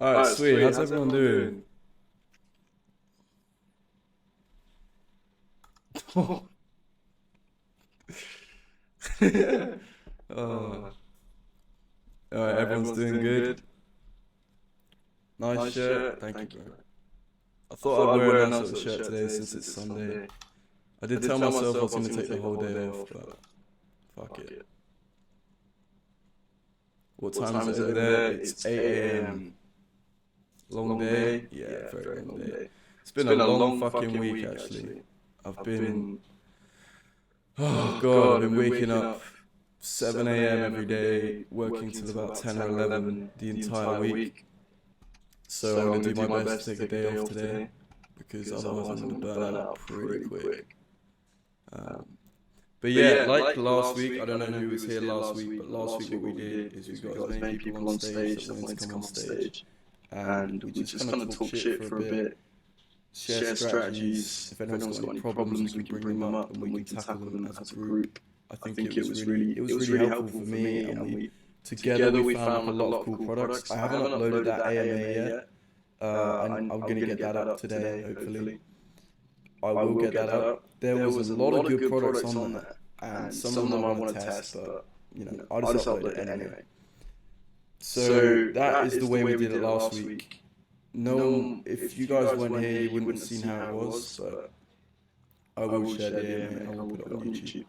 Alright, sweet. How's everyone doing? Oh, alright, everyone's doing good. Nice shirt. Thank you, bro. I thought I'd wear a nice little shirt today since it's Sunday. I did tell myself I was going to take the whole day off, but fuck it. What time is it over there? It's 8 a.m. Long day? Yeah, very long day. It's been a long fucking week, actually. I've been... Oh god, I've been waking up 7 a.m. every day, working till about 10 or 11 the entire week. So I'm going to do my best to take a day off today, because otherwise I'm going to burn out pretty quick. But yeah, like last week, I don't know who was here last week, but last week what we did is we got as many people on stage that wanted to come on stage, and we just kind of talk shit for a bit, share strategies. If anyone's got any problems, we can bring them up and we can tackle them as a group. I think it was really helpful for me, and together we found a lot of cool products. I haven't uploaded that AMA yet. I'm going to get that up today, hopefully. I will get that up. There was a lot of good products on there, and some of them I want to test, but I'll just upload it anyway. So that is the way we did it last week. No, if you guys weren't here, you wouldn't have seen how it was, but I will share the AMA and I will put it on YouTube.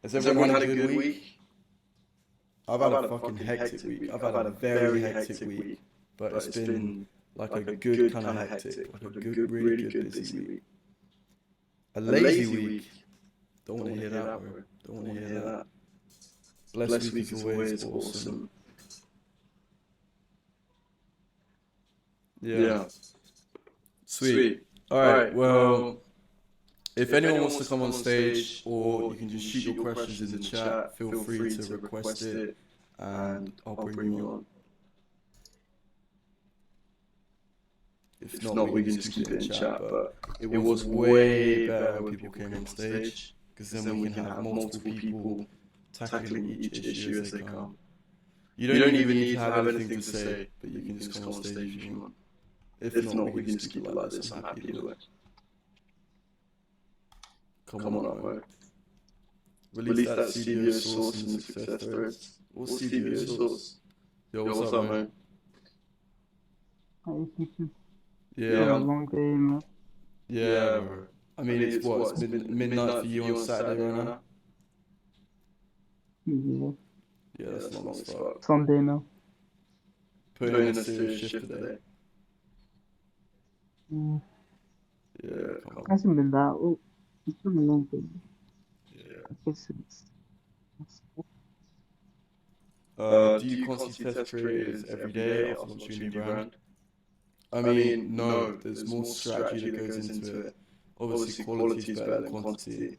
Has everyone had a good week? I've had a fucking hectic week. I've had a very hectic week, but it's been like a good kind of hectic, like a good, really good busy week. A lazy week. Don't want to hear that, bro. Don't want to hear that. Blessed week is always awesome. Yeah. Sweet. Alright, well, if anyone wants to come on stage, or you can just shoot your questions in the chat, feel free to request it, and I'll bring you on. If not, we can just keep it in chat, but it was way better when people came on stage, because then we can have multiple people tackling each issue as they come. You don't even need to have anything to say, but you can just come on stage if you want. If not, we can just keep it like this. I'm happy either way. Come on up, mate. Release that CDO source in the success threads. What's CDO source? Yo, what's up, man? Yeah, a long day, man. Yeah, bro. I mean, it's what? It's midnight for you on Saturday right now? Yeah. Yeah, that's long as fuck. Sunday now. Putting in a serious shift today. Yeah, come on. Hasn't been that. Oh, it's been a long day. Yeah. I guess it's... Do you constantly test creators every day after launching a new brand? I mean, no. There's more strategy that goes into it. Obviously, quality is better than quantity.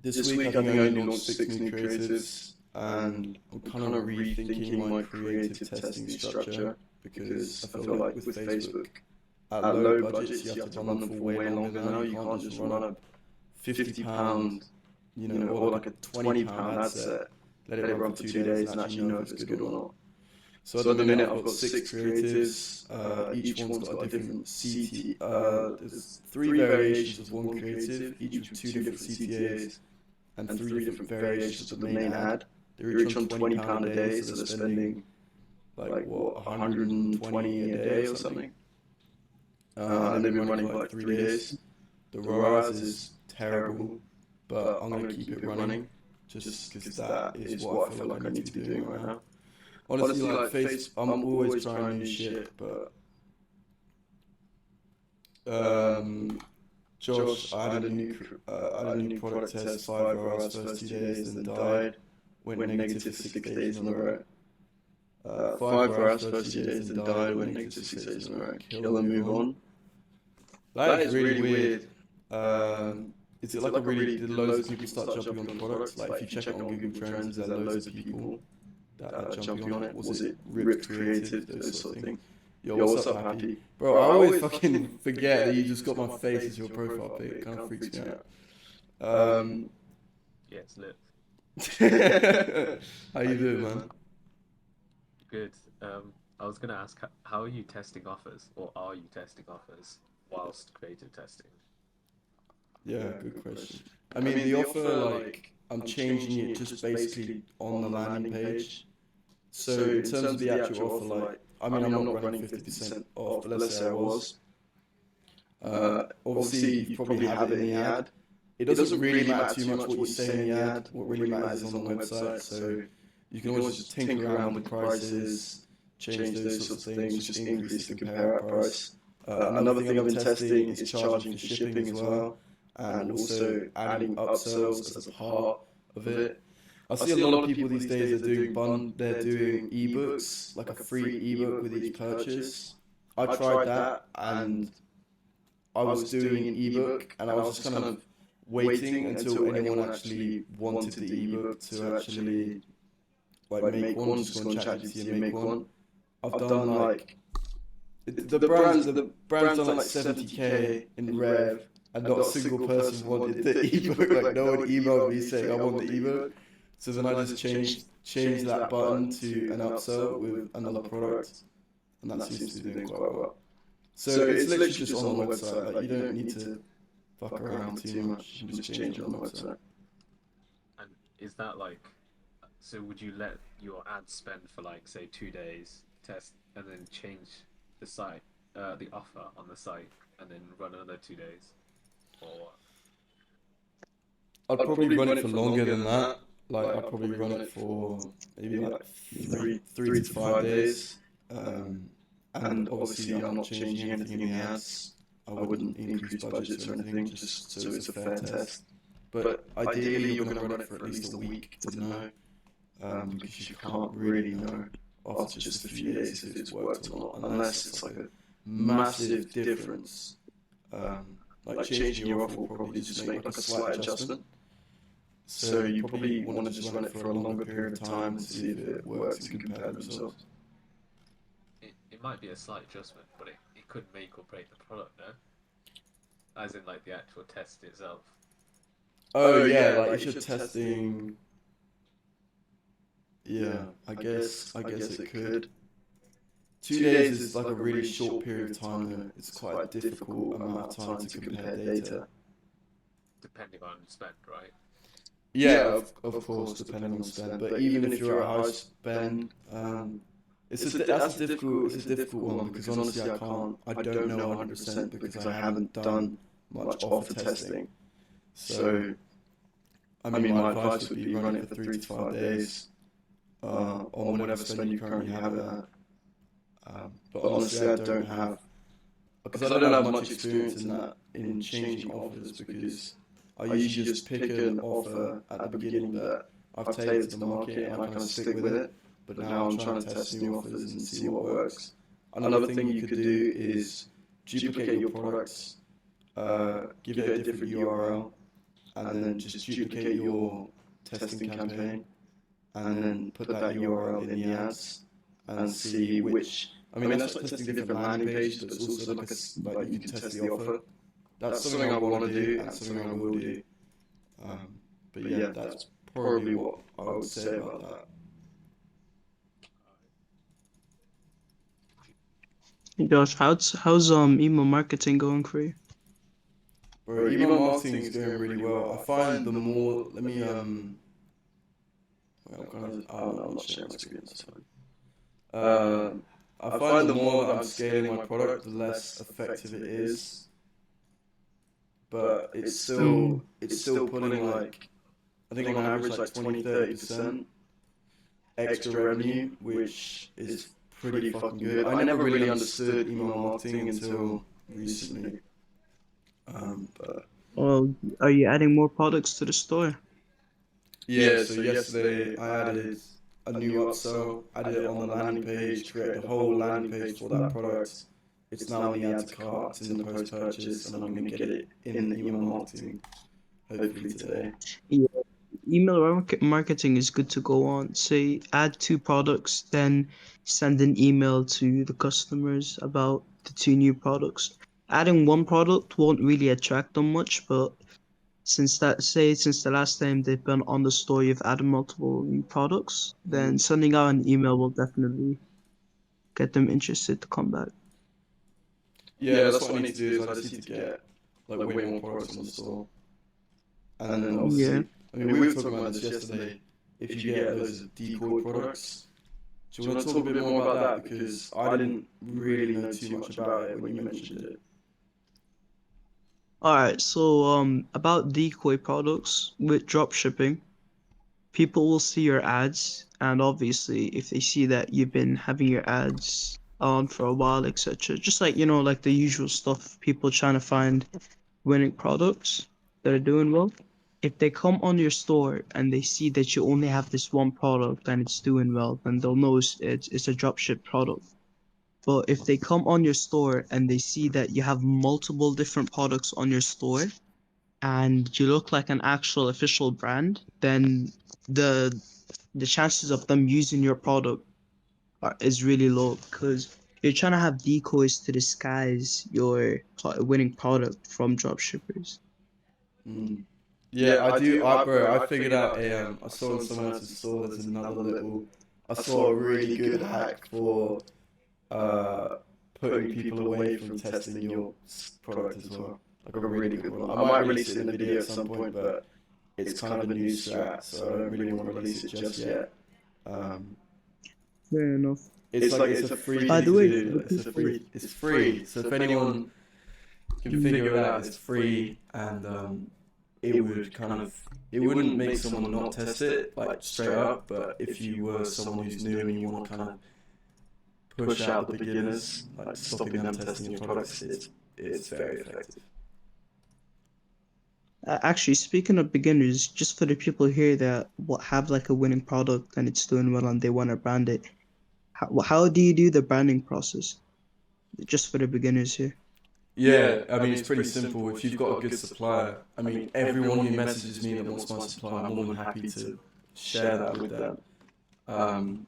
This week, I think I only launched 6 new creatives, and I'm kind of rethinking my creative testing structure, because I feel like with Facebook, at low budgets, you have to run them for way longer now. You can't just run a £50, or like a £20 ad set, let it run for 2 days and actually know if it's good or not. So at the minute, I've got 6 creatives. Each one's got a different CT. There's 3 variations of one creative, each with 2 different CTAs, and 3 different variations of the main ad. They're each on £20 a day, so they're spending like what, 120 a day or something. And they've been running for like 3 days. The ROAS is terrible, but I'm gonna keep it running just because that is what I feel like I need to be doing right now. Honestly, like I'm always trying new shit, but Josh, I had a new product test 5 hours first 2 days, then died, went negative for 6 days in a row. 5 hours first 2 days, then died, went negative 6 days in a row. Kill and move on. That is really weird. Is it like did loads of people start jumping on the products? Like if you check it on Google Trends, there are loads of people that are jumping on it. Was it ripped creative, those sort of things? Yo, what's up, Happy? Bro, I always fucking forget that you just got my face as your profile pic. It kind of freaks me out. Yeah, it's lit. How you doing, man? good. I was gonna ask, how are you testing offers, or are you testing offers whilst creative testing? Yeah, good question. I mean, the offer, like, I'm changing it just basically on the landing page. So in terms of the actual offer, like, I mean, I'm not running 50% off, but let's say I was. Obviously, you probably have it in the ad. It doesn't really matter too much what you say in the ad. What really matters is on the website. So you can always just tinker around with the prices, change those sorts of things, just increase the compare at price. Another thing I've been testing is charging for shipping as well, and also adding upsells as a part of it. I see a lot of people these days they're doing ebooks, like a free ebook with each purchase. I tried that and I was doing an ebook and I was just kind of waiting until anyone actually wanted the ebook to actually like make one, just go on ChatGPT and make one. I've done like the brand's done like 70K in rev and not a single person wanted the ebook. Like no one emailed me saying I want the ebook. So then I just changed that button to an upsell with another product, and that seems to be doing quite well. So it's literally just on the website. Like you don't need to fuck around too much. You can just change it on the website. And is that like, so would you let your ad spend for like say 2 days, test, and then change the site, the offer on the site, and then run another 2 days, or what? I'd probably run it for longer than that. Like I'd probably run it for maybe like three to 5 days. And obviously I'm not changing anything in the ads. I wouldn't increase budgets or anything, just so it's a fair test. But ideally you're going to run it for at least a week to know, because you can't really know after just a few days if it's worked or not, unless it's like a massive difference. Like changing your offer will probably just make like a slight adjustment. So you probably want to just run it for a longer period of time and see if it works and compare the results. It might be a slight adjustment, but it could make or break the product, no? As in like the actual test itself. Oh yeah, like if you're testing, yeah, I guess it could. 2 days is like a really short period of time though. It's quite a difficult amount of time to compare data. Depending on spend, right? Yeah, of course, depending on spend. But even if you're at a high spend, it's a difficult one because honestly I don't know 100% because I haven't done much offer testing. So, I mean, my advice would be run it for 3 to 5 days, on whatever spend you currently have it at. But honestly, I don't have, because I don't have much experience in that, in changing offers, because I usually just pick an offer at the beginning that I've tailored to the market and I kind of stick with it. But now I'm trying to test new offers and see what works. Another thing you could do is duplicate your products, give it a different URL, and then just duplicate your testing campaign, and then put that URL in the ads and see which. I mean, that's like testing different landing pages, but it's also like you can test the offer. That's something I want to do and something I will do. But yeah, that's probably what I would say about that. Hey Josh, how's email marketing going for you? Bro, email marketing is going really well. I find the more, let me wait, I'm not sharing my screen. That's fine. I find the more that I'm scaling my product, the less effective it is. But it's still pulling like, I think on average like 20-30% extra revenue, which is pretty fucking good. I never really understood email marketing until recently. But Well, are you adding more products to the store? yeah, so yesterday I added a new upsell, added it on the landing page, created a whole landing page for that product. It's now in the add to cart, it's in the post purchase, and I'm going to get it in the email marketing hopefully today. Yeah. Email marketing is good to go on. Say add 2 products, then send an email to the customers about the 2 new products. Adding 1 product won't really attract them much, but since the last time they've been on the store, you've added multiple new products, then sending out an email will definitely get them interested to come back. Yeah, that's what I need to do. Is I just need to get like way more products on the store, and then obviously, I mean, we were talking about this yesterday. If you get loads of decoy products, do you want to talk a bit more about that? Because I didn't really know too much about it when you mentioned it. Alright, so about decoy products with dropshipping, people will see your ads, and obviously if they see that you've been having your ads on for a while, etc., just like like the usual stuff, people trying to find winning products that are doing well. If they come on your store and they see that you only have this one product and it's doing well, then they'll know it's a dropship product. But if they come on your store and they see that you have multiple different products on your store and you look like an actual official brand, then the the chances of them using your product is really low because you're trying to have decoys to disguise your winning product from dropshippers. Mm. Yeah, I do. Bro, I figured out I saw in someone else's store. There's another little. I saw a really good hack for uh putting people away from testing your product as well. Like a really good one. I might release it in the video at some point, but it's kind of a new strat, so I don't really want to release it just yet. Um, Fair enough. it's a free By thing the to way, do. It's free. So if anyone can figure it out, it's free, and it would it wouldn't make someone not test it like straight up. But if you were someone who's new and you want to kind of push out the beginners, like stopping them testing your products, it's very effective. Actually, speaking of beginners, just for the people here that have like a winning product and it's doing well and they want to brand it, how do you do the branding process? Just for the beginners here. Yeah, I mean, it's pretty simple. If you've got a good supplier, I mean, everyone who messages me that wants my supplier, I'm more than happy to share that with them. Um,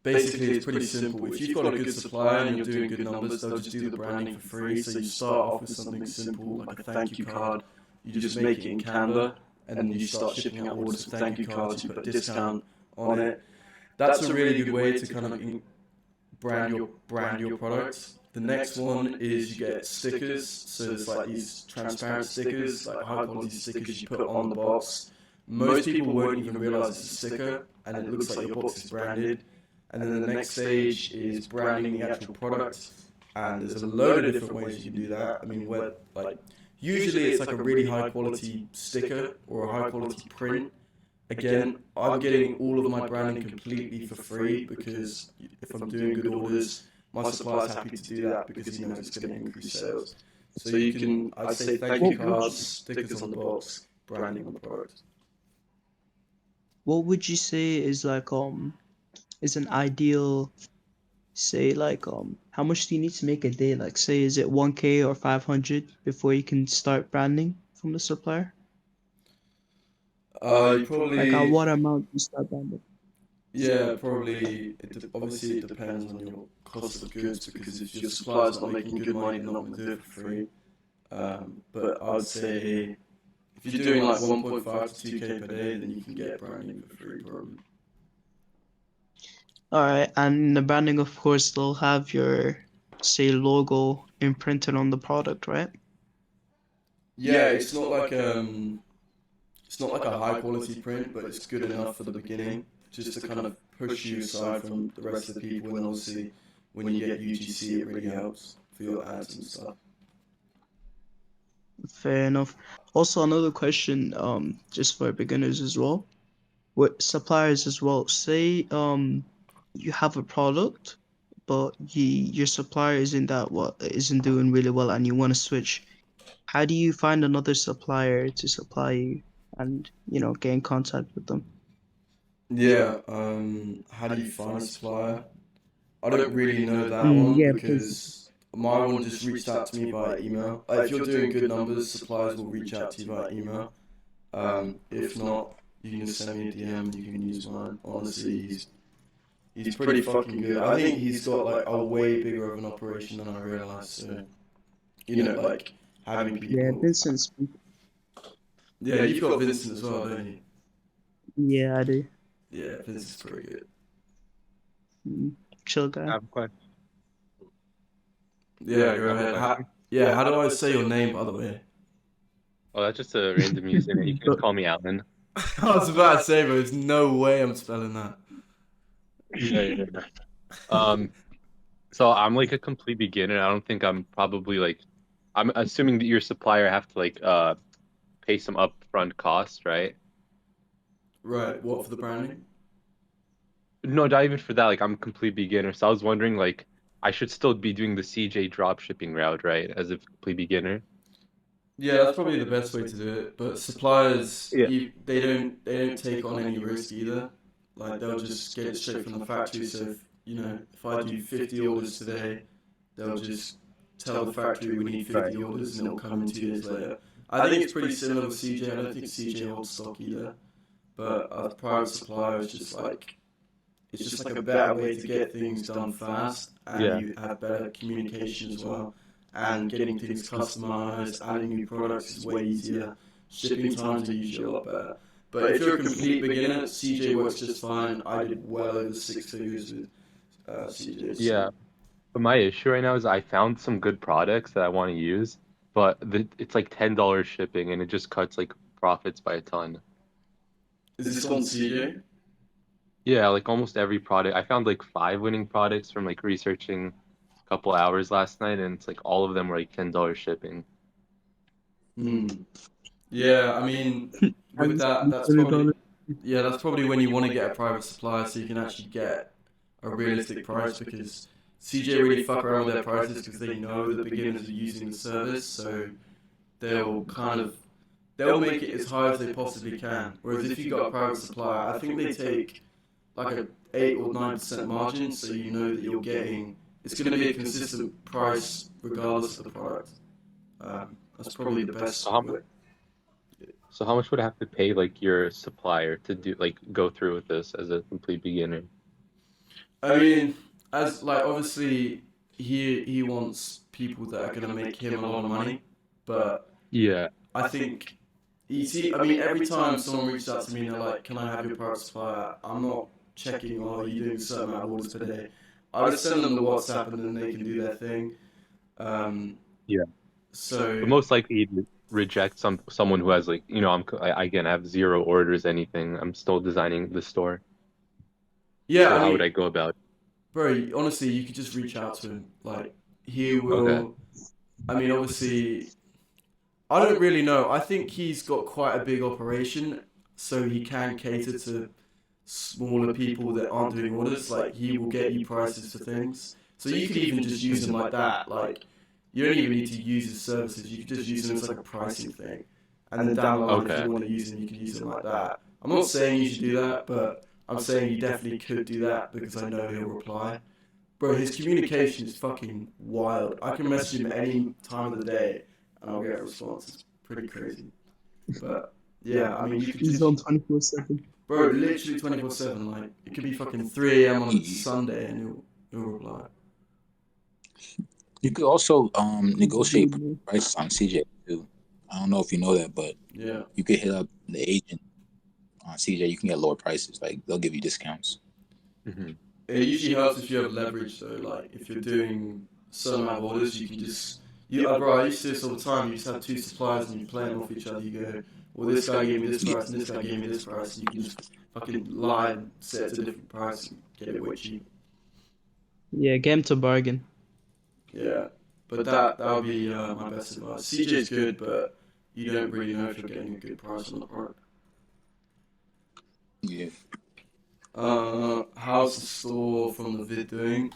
Basically, it's pretty simple. If you've got a good supplier and you're doing good numbers, they'll just do the branding for free. So you start off with something simple, like a thank you card. You just make it in Canva, and then you start shipping out orders of thank you cards. You put a discount on it. That's a really good way to kind of brand your product. The next one is you get stickers. So it's like these transparent stickers, like high quality stickers you put on the box. Most people won't even realize it's a sticker, and it looks like your box is branded. And then the next stage is branding the actual product, and there's a load of different ways you can do that. I mean, usually it's like a really high quality sticker or a high quality print. Again, I'm getting all of my branding completely for free because if I'm doing good orders, my supplier's happy to do that because he knows it's going to increase sales. So you can, I'd say, thank you cards, stickers on the box, branding on the product. What would you say is an ideal, say, like how much do you need to make a day? Like, say, is it 1K or 500 before you can start branding from the supplier? You Like, at probably, what amount do you start branding? yeah, probably. Obviously, it depends on your cost of goods because if your supplier's not making good money, they're not going to do it for free. But I'd say if you're doing like 1.5 to 2K per day, then you can get branding for free, probably. All right, and the branding, of course, they'll have your, say, logo imprinted on the product, right? Yeah, it's not like a high quality print, but it's good enough for the beginning, just to kind of push you aside from the rest of the people. And obviously, when you get UGC, it really helps for your ads and stuff. Fair enough. Also, another question, just for beginners as well, with suppliers as well. Say, you have a product, but your supplier isn't doing really well, and you want to switch. How do you find another supplier to supply you, and get in contact with them? Yeah, how do you find a supplier? I don't really know that one Yeah, because because my one just reached out to me via email. If you're doing good numbers, suppliers will reach out to you via email. If not, you can just send me a DM and you can use mine. Honestly, he's pretty fucking good. I think he's got like a way bigger of an operation than I realized. So, like having yeah, people. Vincent's Yeah, you've got Vincent as well, don't you? Yeah, I do. Yeah, Vincent's pretty good. Mm, chill I guy. have a question. Yeah, go ahead. Yeah, how do I say your name, by the way? Oh, that's just a random username. You can just call me Alan. I was about to say, but there's no way I'm spelling that. Yeah. So I'm like a complete beginner. I don't think I'm probably like I'm assuming that your supplier have to like pay some upfront cost, right? Right, what for the branding? No, not even for that. Like I'm a complete beginner. So I was wondering like I should still be doing the CJ drop shipping route, right? As a complete beginner. Yeah, that's probably the best way to do it. But suppliers, Yeah. they don't take on any risk either. Like they'll just get it straight from the factory. So if I do 50 orders today, they'll just tell the factory we need 50 orders, and it'll come in 2 days later. I think it's pretty similar with CJ. I don't think CJ holds stock either. But a private supplier is just like it's just like a better way to get things done fast, and Yeah. you have better communication as well. And getting things customized, adding new products is way easier. Shipping times are usually a lot better. But if you're a complete beginner, CJ works just fine. I did well over 6 figures with CJ. Yeah. But my issue right now is I found some good products that I want to use, but it's like $10 shipping and it just cuts like profits by a ton. Is this on CJ? Yeah, like almost every product. I found like 5 winning products from like researching a couple hours last night, and it's like all of them were like $10 shipping. Hmm. Yeah, I mean, with that, that's probably when you want to get a private supplier so you can actually get a realistic price, because CJ really fuck around with their prices because they know that beginners are using the service, so they'll kind of they'll make it as high as they possibly can. Whereas if you got a private supplier, I think they take like a 8 or 9% margin, so you know that you're getting it's going to be a consistent price regardless of the product. That's probably the best So how way. so how much would I have to pay like your supplier to do like go through with this as a complete beginner? I mean, as like obviously he wants people that are gonna make him a lot of money, but Yeah. I think you see, I mean, every time someone reaches out to me and they're like, "Can I have your private supplier?" I'm not checking, "Oh, are you doing a certain amount of orders per day?" I just send them the WhatsApp and then they can do their thing. Um, Yeah. so But most likely you'd reject someone who has like, again, I have 0 orders, anything. I'm still designing the store. yeah, So I how would mean, I go about it? bro, honestly, you could just reach out to him. Like he Okay. will. I mean, obviously, I don't really know. I think he's got quite a big operation, so he can cater to smaller people that aren't doing orders. Like he will get you prices for things. So you could even just use him like that. Like you don't even need to use his services. You could just use him as like a pricing thing. And then down the line, if Okay. you want to use him, you can use him like that. I'm not saying you should do that, but I'm saying you definitely could do that because I know he'll reply. Bro, his communication is fucking wild. I can message him any time of the day and I'll get a response. It's pretty crazy. But yeah, I mean, you could He's just, on 24/7. bro, literally 24/7. Like, it could be fucking 3 a.m. on a Sunday and he'll reply. You could also negotiate prices on CJ too. I don't know if you know that, but Yeah. you could hit up the agent on CJ. You can get lower prices. Like they'll give you discounts. Hmm. It usually helps if you have leverage, though. Like, if you're doing a certain amount of orders, you can just. Bro, I used to do this all the time. You just have two suppliers and you play them off each other. You go, well, this guy gave me this price and this guy gave me this price. And you can just fucking lie and set it to a different price and get it way cheap. Yeah, get him to bargain. Yeah. But that would be my best advice. CJ's good, but you don't really know if you're getting a good price on the product. Yeah. How's the store from the vid doing?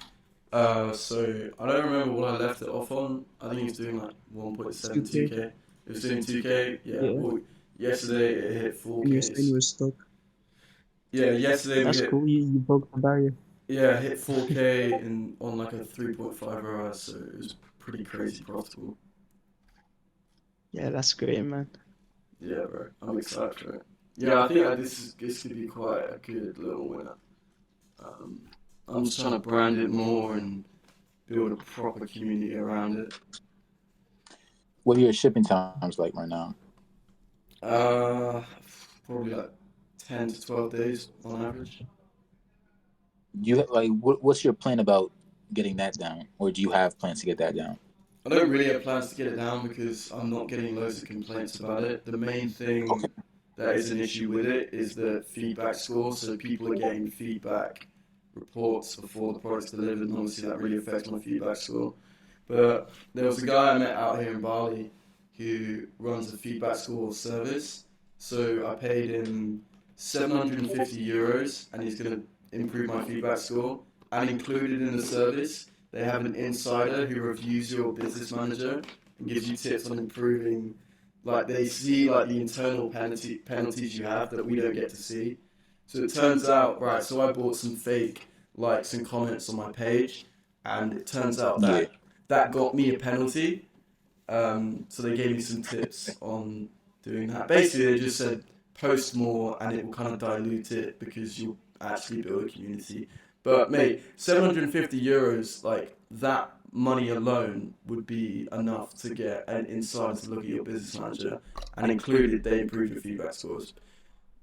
So I don't remember what I left it off on. I think it's doing like 1.72k. It was doing 2k. Yeah. Well, yesterday it hit 4k. And you're saying you were stuck. Yeah, yesterday That's we hit. cool. You broke the barrier. Yeah, hit 4k on like a 3.5 ROI, so it was pretty crazy profitable. Yeah, that's great, man. Yeah, bro. I'm excited for it. Yeah, I think this could be quite a good little winner. I'm just trying to brand it more and build a proper community around it. What are your shipping times like right now? Probably like 10 to 12 days on average. You like what's your plan about getting that down, or do you have plans to get that down? I don't really have plans to get it down because I'm not getting loads of complaints about it. The main thing that is an issue with it is the feedback score. So people are getting feedback reports before the product's delivered, and obviously that really affects my feedback score. But there was a guy I met out here in Bali who runs a feedback score service. So I paid him €750, and he's going to improve my feedback score. And included in the service, they have an insider who reviews your business manager and gives you tips on improving. Like they see like the internal penalties you have that we don't get to see. So it turns out, right, so I bought some fake likes and comments on my page, and it turns out that that got me a penalty. So they gave me some tips on doing that. Basically, they just said post more and it will kind of dilute it because you'll actually build a community. But mate, €750, like that money alone would be enough to get an insider to look at your business manager, and included they improve your feedback scores.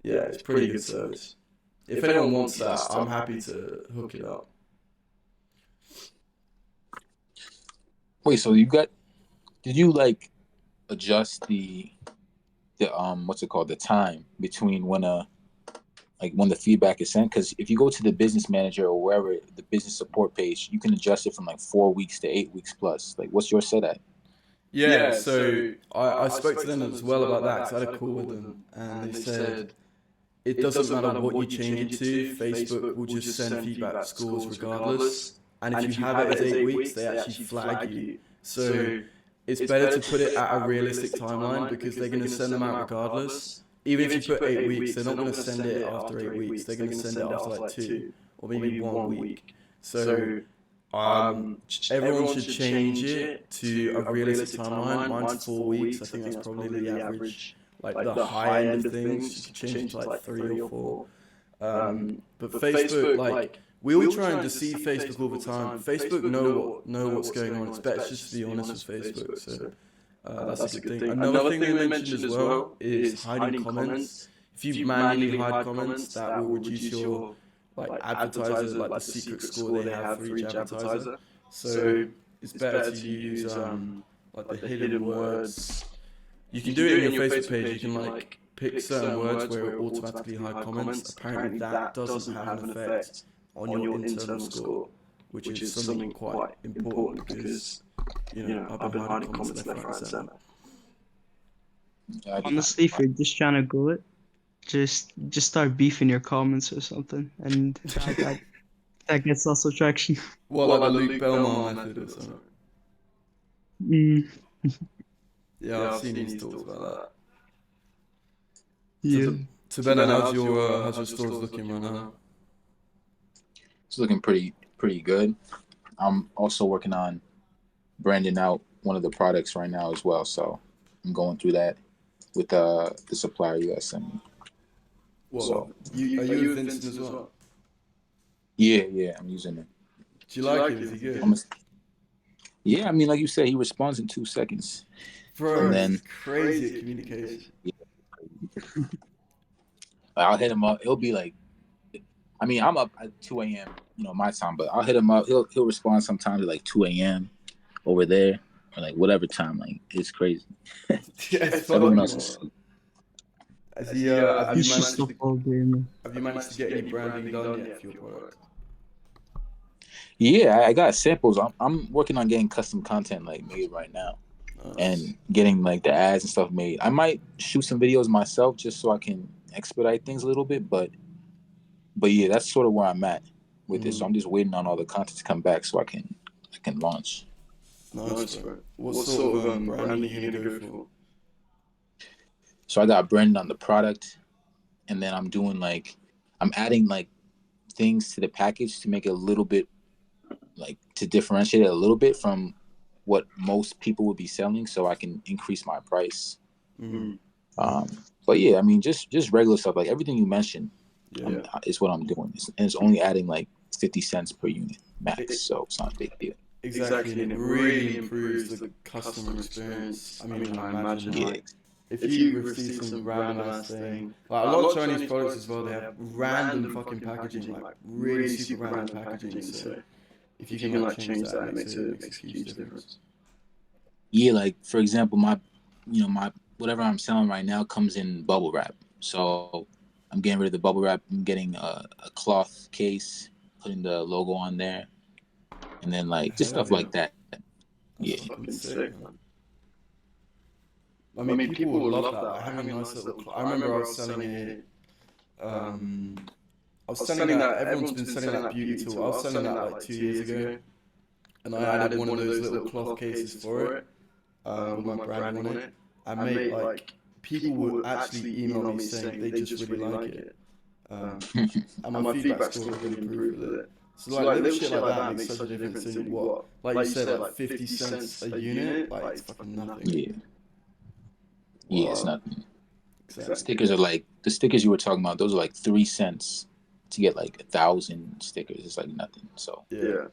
Yeah, it's pretty good service. If anyone wants that, I'm happy to hook it up. Wait, so did you like adjust the what's it called, the time between when the feedback is sent? Because if you go to the business manager or wherever, the business support page, you can adjust it from like 4 weeks to 8 weeks plus. Like, what's your set at? Yeah, so I spoke to them as well about that because I had a call with them, and they said it doesn't matter what you change it to, Facebook will just send feedback scores regardless. And if you have it as 8 weeks, they actually flag you. So it's better to put it at a realistic timeline because they're going to send them out regardless. Even if you put 8 weeks, they're not going to send it after 8 weeks. They're going to send it after like 2 or maybe 1 week. So everyone should change it to a realistic timeline. Mine's 4 weeks. I think that's probably the average. Like the high end of things, you should change it to like 3 or 4. But Facebook, like we all try and deceive Facebook all the time. Facebook know what's going on. It's better just to be honest with Facebook. So that's a good thing. Another thing they mentioned as well is hiding comments. If you manually hide comments, that will reduce your like advertiser, like the secret score they have for each advertiser. So it's better to use like the hidden words. You can do it in your Facebook page. You can like pick certain words where it automatically hide comments. Apparently that doesn't have an effect on your internal score, which is something quite important because I've been hiding comments left, right, and center. Honestly, if you're just trying to grow it, just start beefing your comments or something, and that gets also traction. Well, like the Luke Belmar method or something. Yeah, I've seen these talks about that. Yeah. So Ben, how's your stores looking right now? It's looking pretty good. I'm also working on branding out one of the products right now as well, so I'm going through that with the supplier you guys sent me. Well, so, are you with Vincent as well? Yeah, I'm using it. Do you like it? Is he good? Yeah, I mean, like you said, he responds in 2 seconds. Bro, and then crazy at communication. Yeah. I'll hit him up. It'll be like, I mean, I'm up at 2 a.m., my time, but I'll hit him up. He'll respond sometimes at like 2 a.m. over there, or like whatever time. Like, it's crazy. Everyone else is. Have you managed to get any branding done yet for your product? Yeah, I got samples. I'm working on getting custom content like made right now, and getting like the ads and stuff made. I might shoot some videos myself just so I can expedite things a little bit, but yeah, that's sort of where I'm at with this. So I'm just waiting on all the content to come back so I can launch. Nice, bro. What sort of branding are you gonna go for? So I got branding on the product, and then I'm adding like things to the package to make it a little bit, like, to differentiate it a little bit from what most people would be selling, so I can increase my price. But yeah, I mean, just regular stuff, like everything you mentioned, is what I'm doing, and it's only adding like 50 cents per unit max, so it's not a big deal. Exactly, and it really improves the customer experience. I mean, I imagine if you receive some random ass thing, like a lot of Chinese products as well, they have random fucking packaging, like really super random packaging. So if you can like change that, it makes a huge difference. Yeah, like for example, my whatever I'm selling right now comes in bubble wrap. So I'm getting rid of the bubble wrap. I'm getting a cloth case, putting the logo on there, and then like just stuff like that. That's fucking sick, man. I mean, people would love that. Like having a nice little. I remember I was selling it. I was selling that. Everyone's been selling that beauty tool. I was selling that like 2 years ago, and I added one of those little cloth cases for it, with my branding on it. And mate, like people would actually email me saying they just really like it, and my feedback score really improved with it. So like little shit like that makes such a difference in what, like you said, like 50 cents a unit. Like it's fucking nothing. Yeah. Yeah, it's nothing. Exactly. Stickers are like the stickers you were talking about. Those are like 3 cents to get like 1,000 stickers. It's like nothing. So yeah,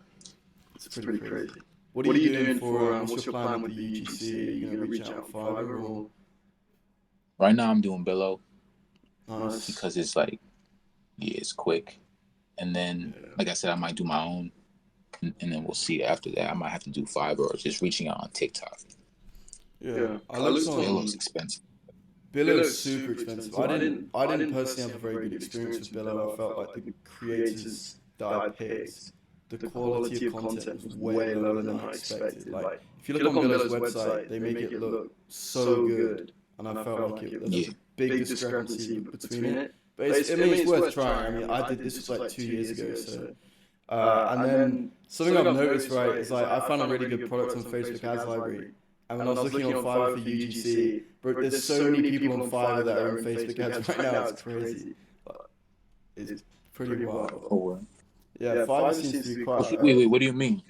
it's pretty crazy. What are you doing for? What's your plan with the UGC? Are you gonna reach out on Fiverr or? Right now, I'm doing Billow. Nice. Because it's like, yeah, it's quick. And then, like I said, I might do my own, and then we'll see after that. I might have to do Fiverr or just reaching out on TikTok. Yeah, I looked on. Billow's expensive. Billow's super expensive. I didn't personally have a very good experience with Billow. I felt like the creators that I picked, the quality of content was way lower than I expected. Like, if you look on Billow's website, they make it look so good, and I felt like there was a big discrepancy between it. But it's worth trying. I mean, I did this was like 2 years ago, so. And then something I've noticed, right, is like I found a really good product on Facebook Ads Library. And when I was looking on Fiverr for UGC, bro, there's so many people on Fiverr that are in Facebook ads right now, it's crazy. It's pretty wild. Oh, wow. Yeah, Fiverr seems to be quite... Wait, what do you mean?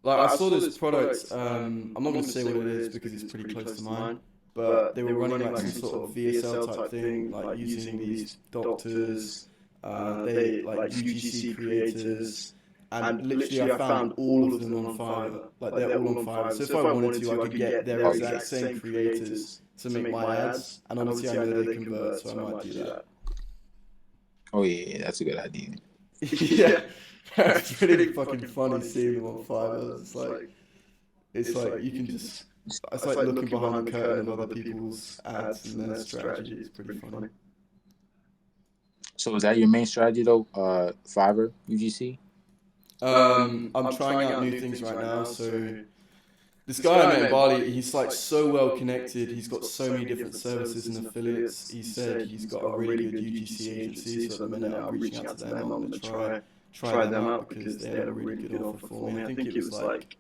Like, I saw this product, I'm not going to say what it is because it's pretty close to mine, but they were running like some sort of VSL type thing, like using these doctors, they like UGC creators, and literally I found all of them on Fiverr. Like they're all on Fiverr. So if I wanted to, I could get their exact same creators to make my ads. And obviously I know they convert, so I might do that. Oh yeah, that's a good idea. Yeah, it's pretty fucking funny seeing them on Fiverr. It's like you can just, it's like looking behind the curtain of other people's ads and their strategy. It's pretty funny. So is that your main strategy though? Fiverr, UGC? I'm trying out new things right now. So this guy I met in Bali, he's like so well connected. He's got so many different services and affiliates. He said he's got a really good UGC agency. So at the minute I'm reaching out to them. I'm gonna try them out because they had a really good offer for me. I think it was like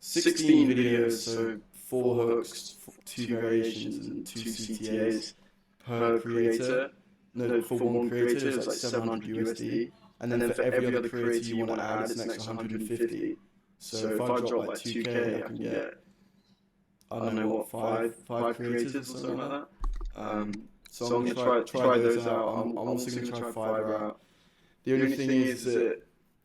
16 videos, so 4 hooks, 2 variations, and 2 CTAs per creator. No, for one creator, it's like 700 USD. And then for every other creator you want to add, it's an extra 150. So if I drop like 2K, I can get, I don't know what, five creators or something like that. So I'm going to try those out. I'm also going to try Fiverr out. The only thing is that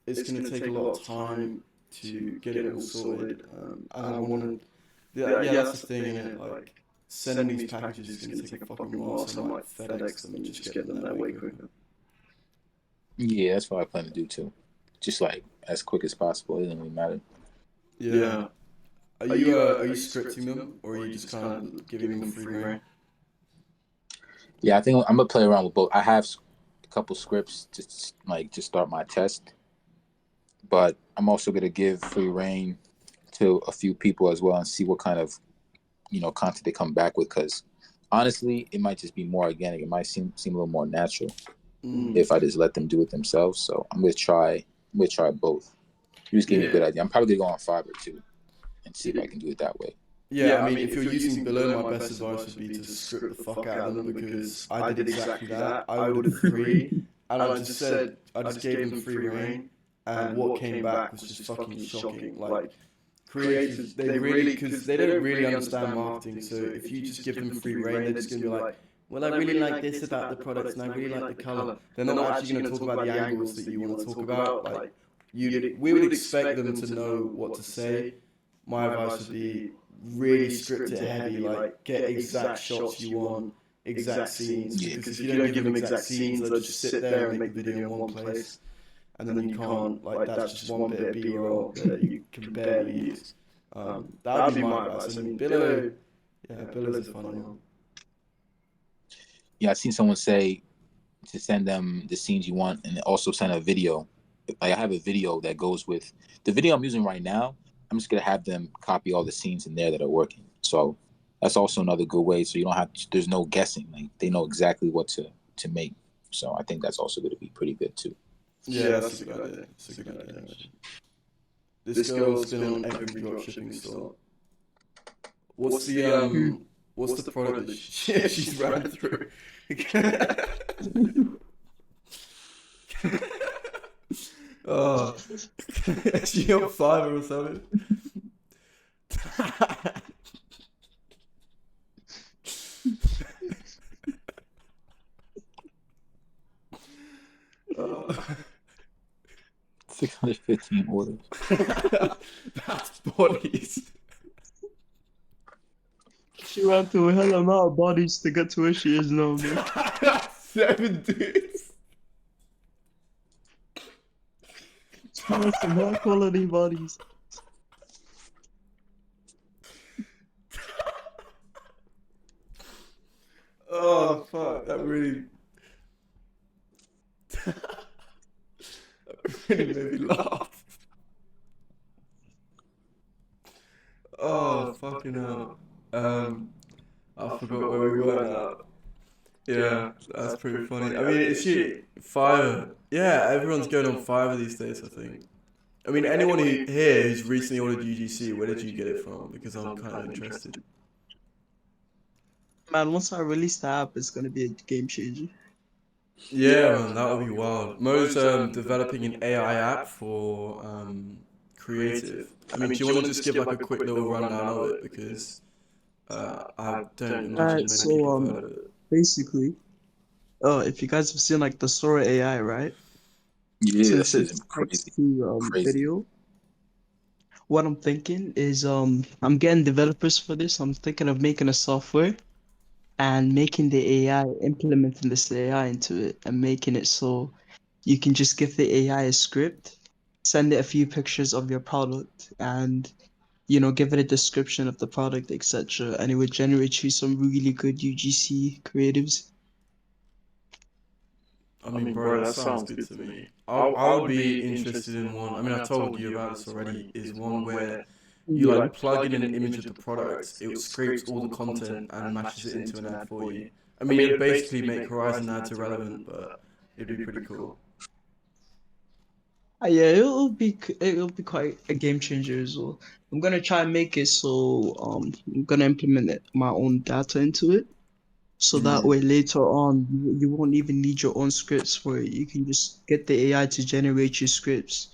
it's going to take a lot of time to get it all sorted. And I want to, yeah, that's the thing, innit? Like, sending these packages is going to take a fucking while, so I might FedEx them and just get them that way quicker. Yeah, that's what I plan to do too. Just like as quick as possible. It doesn't really matter. Yeah. Are you scripting them, or are you just kind of giving them free rein? Yeah, I think I'm gonna play around with both. I have a couple scripts to start my test, but I'm also gonna give free rein to a few people as well and see what kind of content they come back with. Because honestly, it might just be more organic. It might seem a little more natural. If I just let them do it themselves. So I'm gonna try both. You just gave me a good idea. I'm probably gonna go on Fiverr too and see if I can do it that way. Yeah, I mean, if you're using Below, my best advice would be to script the fuck out of them, because I did exactly that. I ordered 3, and I just gave them free rein, and what came back was just fucking shocking. Like, creators, because they don't really understand marketing, so if you just give them free rein, they're just gonna be like, well, I really like this about the products, and I really like the color. They're not actually going to talk about the angles that you want to talk about. Like, we would expect them to know what to say. My advice would be really script it heavy, like get exact shots you want, exact scenes. Yeah. Because if you don't give them exact scenes, they'll just sit there and make the video in one place, and then you can't, like, that's just one bit of B-roll that you can barely use. That would be my advice. I mean, Billow's a funny one. Yeah, I've seen someone say to send them the scenes you want, and also send a video. Like, I have a video that goes with the video I'm using right now. I'm just gonna have them copy all the scenes in there that are working. So that's also another good way. So you don't have to, there's no guessing. Like, they know exactly what to make. So I think that's also going to be pretty good too. Yeah, that's a good idea. That's a good idea, actually. This girl's been on every dropshipping store. What's the product that she's ran through? Oh, is she on Fiverr or something? Oh. 615 orders. That's bodies. She ran through a hell amount of bodies to get to where she is now, man. 7 dudes. She has some high quality bodies. Oh fuck! That really made me laugh. Oh fucking hell! I forgot where we were now. Yeah, that's pretty funny. I mean, is she Fiverr? Yeah, everyone's going on Fiverr these days, I think. I mean, anyone here who's recently ordered UGC, where did you get it from? Because I'm kind of interested. Man, once I release the app, it's gonna be a game changer. Yeah, man, that would be wild. Mo's developing an AI app for creative. I mean, do you want to just give like a quick little rundown of it? Because I don't imagine many people have heard of it. Basically, if you guys have seen like the Sora AI, right? Yeah, Since that's it's crazy. text to video, what I'm thinking is I'm getting developers for this. I'm thinking of making a software and making the AI, implementing this AI into it, and making it so you can just give the AI a script, send it a few pictures of your product, and give it a description of the product, etc., and it would generate you some really good UGC creatives. I mean, bro, that sounds good to me. I would be interested in one. I mean, I've told you about this already. Is one where you like plug in an image of the product, it scrapes all the content and matches it into an ad for you. I mean, it'd basically make Horizon ads irrelevant, but it'd be pretty cool. Yeah, it'll be quite a game changer as well. I'm gonna try and make it so I'm gonna implement my own data into it, so that way later on you won't even need your own scripts for it. You can just get the AI to generate your scripts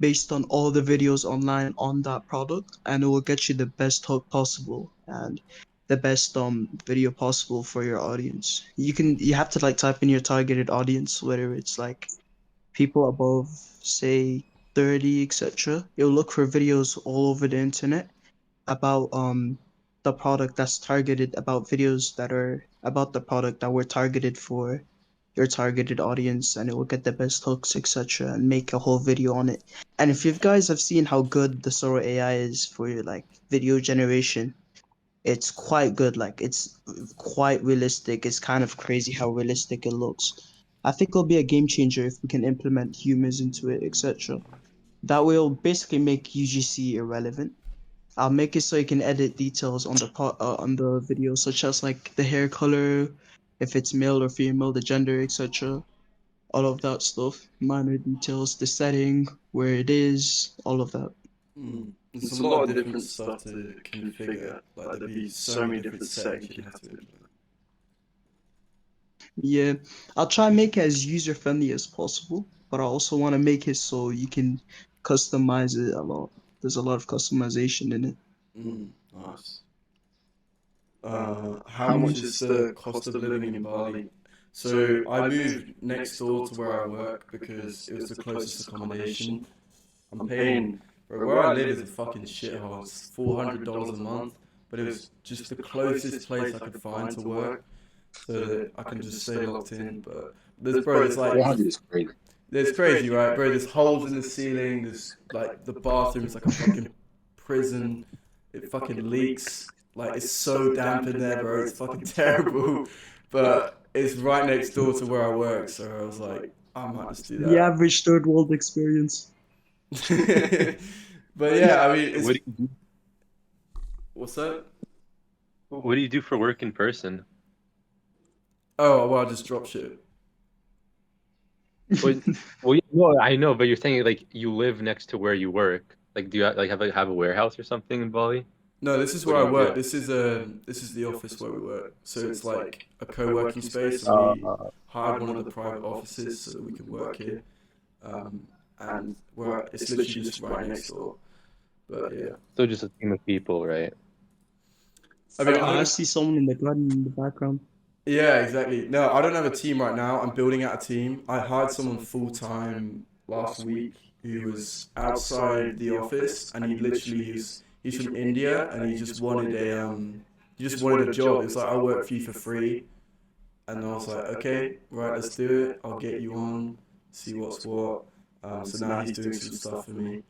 based on all the videos online on that product, and it will get you the best hook possible and the best video possible for your audience. You have to like type in your targeted audience, whether it's like people above say 30, etc. You'll look for videos all over the internet about the product that's targeted, about videos that are about the product that were targeted for your targeted audience, and it will get the best hooks, etc., and make a whole video on it. And if you guys have seen how good the Sora AI is for your like video generation, it's quite good. Like, it's quite realistic. It's kind of crazy how realistic it looks. I think it'll be a game changer if we can implement humors into it, etc. That will basically make UGC irrelevant. I'll make it so you can edit details on the video, such as like the hair color, if it's male or female, the gender, etc. All of that stuff, minor details, the setting, where it is, all of that. There's a lot of different stuff to configure. Like, there'd be so many different settings you'd have to implement. Yeah, I'll try and make it as user friendly as possible, but I also want to make it so you can customize it a lot. There's a lot of customization in it. Nice. How much is the cost of living in Bali? So I moved next door to where I work because it was the closest accommodation. I'm paying Bro, where I live is a fucking shithole. It's $400 a month, but it was just the closest place I could find to work, so that I can just stay locked in. But there's like 400 is crazy. there's crazy, right, bro? There's holes in the ceiling. There's like the bathroom's like a fucking prison. It fucking leaks. Like it's so damp in there, bro. It's fucking terrible. But it's right next door to where I work, so I was like, I might just do The that. average third world experience. But yeah, I mean, What do you do? what's that? What do you do for work in person? Oh, well, I just drop shit. Well, no, I know, but you're saying like you live next to where you work. Like, do you have a warehouse or something in Bali? No, this is where I work. This is the office where we work. So it's like a co-working space, and we hired one of the private offices so that we can work here. And it's literally just right next door. But yeah, So just a team of people, right? I mean, I see someone in the garden in the background. yeah, exactly. No, I don't have a team right now. I'm building out a team. I hired someone full time last week who was outside the office, and he's from India, and he just wanted a job. It was like, I'll work for you for free, and I was like, okay, right, let's do it. I'll get you on, see what's what. So now he's doing some stuff for me,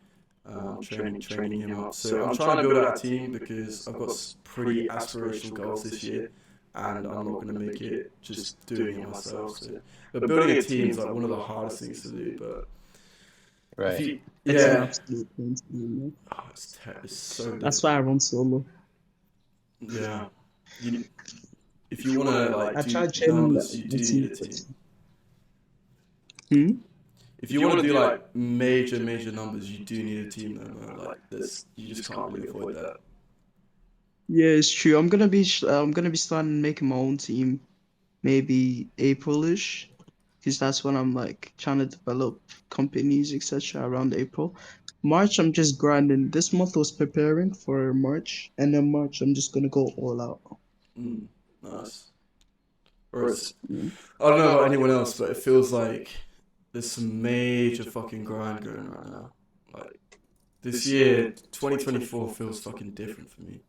training him up. So I'm trying to build out a team because I've got pretty aspirational goals this year, and I'm not going to make it just doing it myself. So, but building a team is like one of the hardest things to do. But Right. It's an yeah, absolute pain to do, man. oh, it's so. That's why I run solo. Yeah. If you want to I like tried do training numbers, you do the need a team. team. Hmm? If you want to do like major numbers, you do need a team though, man. Like this, you just can't really avoid that. Yeah, it's true. I'm gonna be starting making my own team, maybe April-ish, because that's when I'm like trying to develop companies, etc. around April. March, I'm just grinding. This month was preparing for March, and then March, I'm just gonna go all out. Nice. Or it's, Yeah. I don't know about anyone else, but it feels like there's some major fucking grind going right now. Like this year, 2024 feels fucking different for me.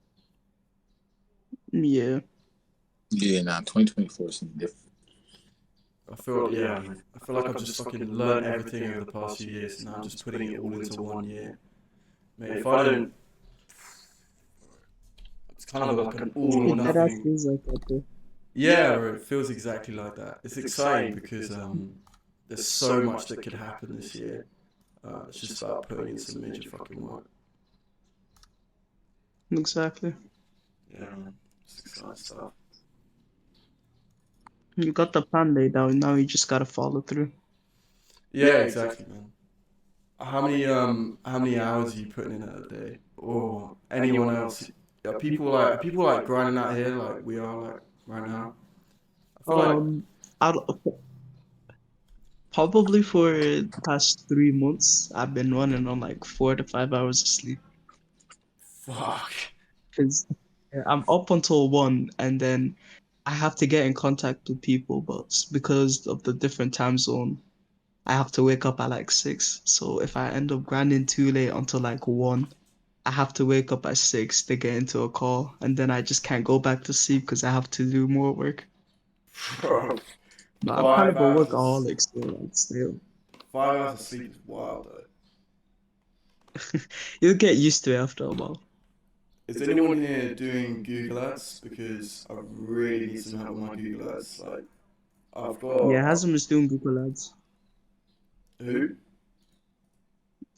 Yeah. Yeah, nah, 2024 is something different. I feel like I've just fucking learned everything over the past few years, and now I'm just putting it all into 1 year. Mate, if I don't, it's kind of like an all or That nothing. feels like that though. Yeah, bro, it feels exactly like that. It's exciting because there's so much that could happen this year. It's just about putting in some major fucking work. Exactly. Yeah, it's exciting stuff. You got the plan laid out, now you just gotta follow through. Yeah, exactly, man. How many hours are you putting in a day, or anyone else? Are people like grinding out here like we are like right now? I feel like I'd probably for the past 3 months, I've been running on like 4 to 5 hours of sleep. fuck. Because I'm up until 1, and then I have to get in contact with people, but because of the different time zone, I have to wake up at like 6. So if I end up grinding too late until like 1, I have to wake up at 6 to get into a call, and then I just can't go back to sleep because I have to do more work. Bro, But I'm kind of a 5 hours. workaholic still. 5 hours of sleep is wild though. You'll get used to it after a while. Is anyone here doing Google Ads? Because I really need some help with my Google Ads. Like, I've got Yeah, Hazem is doing Google Ads. who?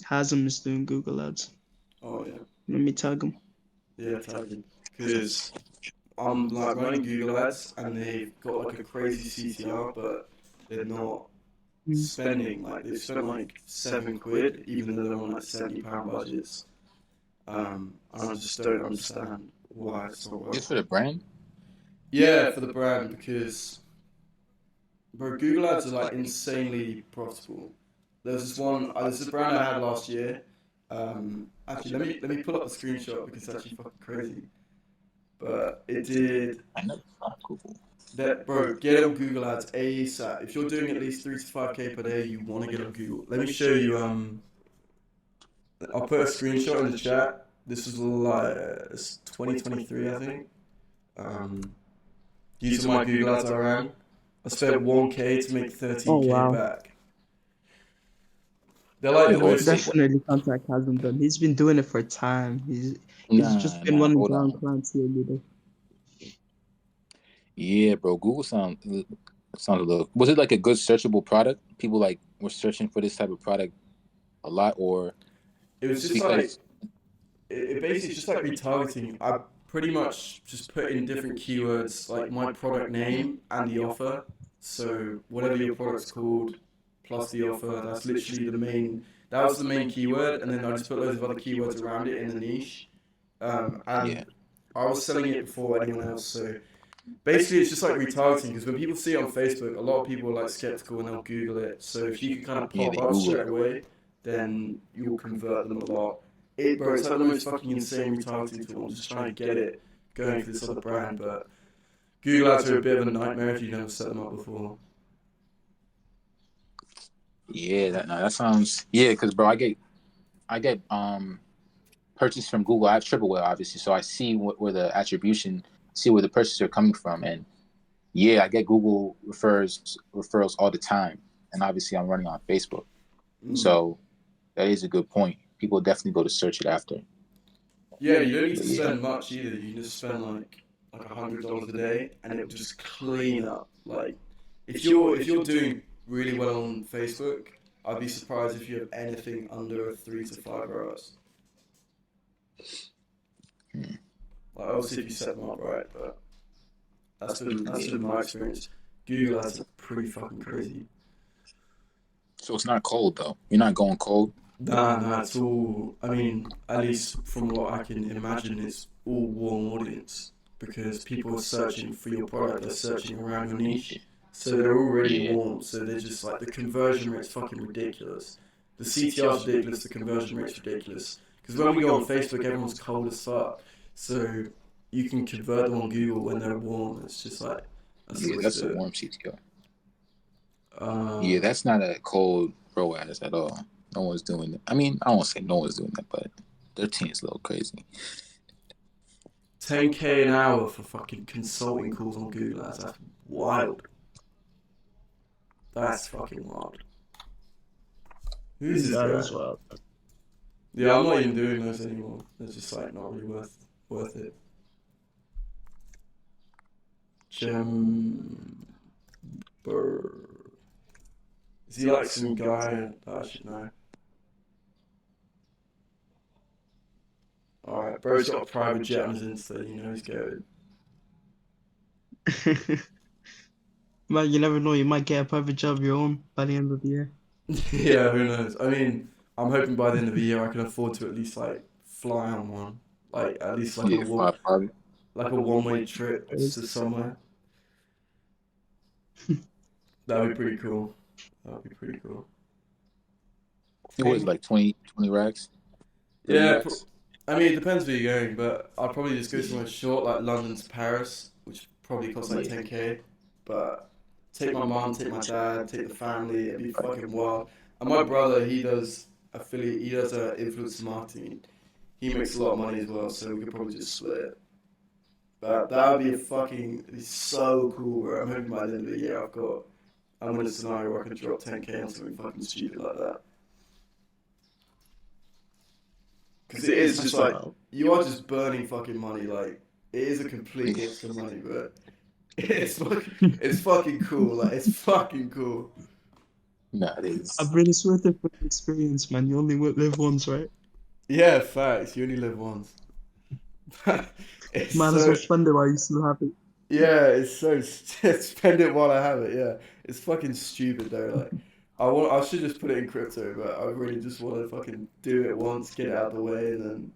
Hazem is doing Google Ads. Oh yeah, Let me tag him. yeah, tag him. Because I'm like running Google Ads, and they've got like a crazy CTR, but they're not spending. Like they've spent like £7, even though they're on like £70 budgets. I just don't understand why it's not Just working. for the brand? Yeah, for the brand, because bro, Google Ads are like insanely profitable. There's this brand I had last year. Actually, let me pull up the screenshot because it's actually fucking crazy. But it did I know. Cool. that, bro. Get on Google Ads ASAP. If you're doing at least 3 to 5K per day, you want to get on Google. Let me show you. I'll put a screenshot in the chat. This was like it's 2023, I think. Using my Google ads I ran, I spent 1K to make Oh 13K wow. back. They're like the Wait, what? most. Definitely contact hasn't done. He's been doing it for time. He's just been running Hold down on. clients here, leader. Yeah, bro. Google sounds a little. Was it like a good searchable product? People like were searching for this type of product a lot, or It was just like it basically it's just like retargeting. I pretty much just put in different keywords like my product name and the offer. So whatever your product's called plus the offer, that's literally the main. That was the main keyword, and then I just put loads of other keywords around it in the niche. And yeah, I was selling it before anyone else, so basically it's just like retargeting. Because when people see it on Facebook, a lot of people are like skeptical and they'll Google it. So if you can kind of yeah, pop they up Google straight it. away, then you'll convert them a lot. Bro, it's like the most fucking insane retargeting tool. I'm just trying to get it going for this other brand, but Google ads are a bit of a nightmare if you've never set them up before. Yeah, that sounds because bro, I get purchase from Google. I have triple whale obviously, so I see where the attribution, see where the purchases are coming from, and yeah, I get Google referrals all the time, and obviously I'm running on Facebook, so that is a good point. People definitely go to search it after. Yeah, you don't need to spend much either. You can just spend like $100 a day, and it'll just clean up. Like if you're doing really well on Facebook, I'd be surprised if you have anything under a 3 to 5 ROAS. Like obviously if you set them up right, but that's been my experience. Google ads are pretty fucking crazy. So it's not cold though. You're not going cold. Nah, it's all. I mean, at least from what I can imagine, it's all warm audience because people are searching for your product. They're searching around your niche, so they're already warm. So they're just like the conversion rate's fucking ridiculous. The CTR's ridiculous. The conversion rate's ridiculous. Because when we go on Facebook, everyone's cold as fuck. So you can convert them on Google when they're warm. It's just like That's a warm CTR. Uh, Yeah, that's not a cold ROAS at all. No one's doing that. I mean, I won't say no one's doing that, but 13 is a little crazy. 10K an hour for fucking consulting calls on Google Ads. That's wild. That's fucking wild. Who's this That guy? is wild. Yeah, I'm not even doing those anymore. They're just like not really worth it. Is he like some guy that I should know? Alright, bro's got a private jet on his Insta, you know he's going. Man, you never know. You might get a private job of your own by the end of the year. Yeah, who knows? I mean, I'm hoping by the end of the year I can afford to at least like fly on one. Like at least like a one-way trip to somewhere. That would be pretty cool. It was like 20 racks. Yeah, I mean, it depends where you're going, but I'll probably just go somewhere short, like London to Paris, which probably costs like 10K. But take my mom, take my dad, take the family, it'd be fucking wild. And my brother, he does influencer marketing. He makes a lot of money as well, so we could probably just split it. But that would be it'd be so cool, bro. I'm hoping by the end of the year I'm in a scenario where I can drop 10K on something fucking stupid like that. Because it is just like, you are just burning fucking money, like, it is a complete waste of money, but it's fucking cool, like, it's fucking cool. No, it is. I mean, it's worth it for the experience, man. You only live once, right? Yeah, facts, you only live once. Might as well spend it while you still have it. Yeah, it's so, spend it while I have it, yeah. It's fucking stupid though, like, I should just put it in crypto, but I really just want to fucking do it once, get it out of the way, and then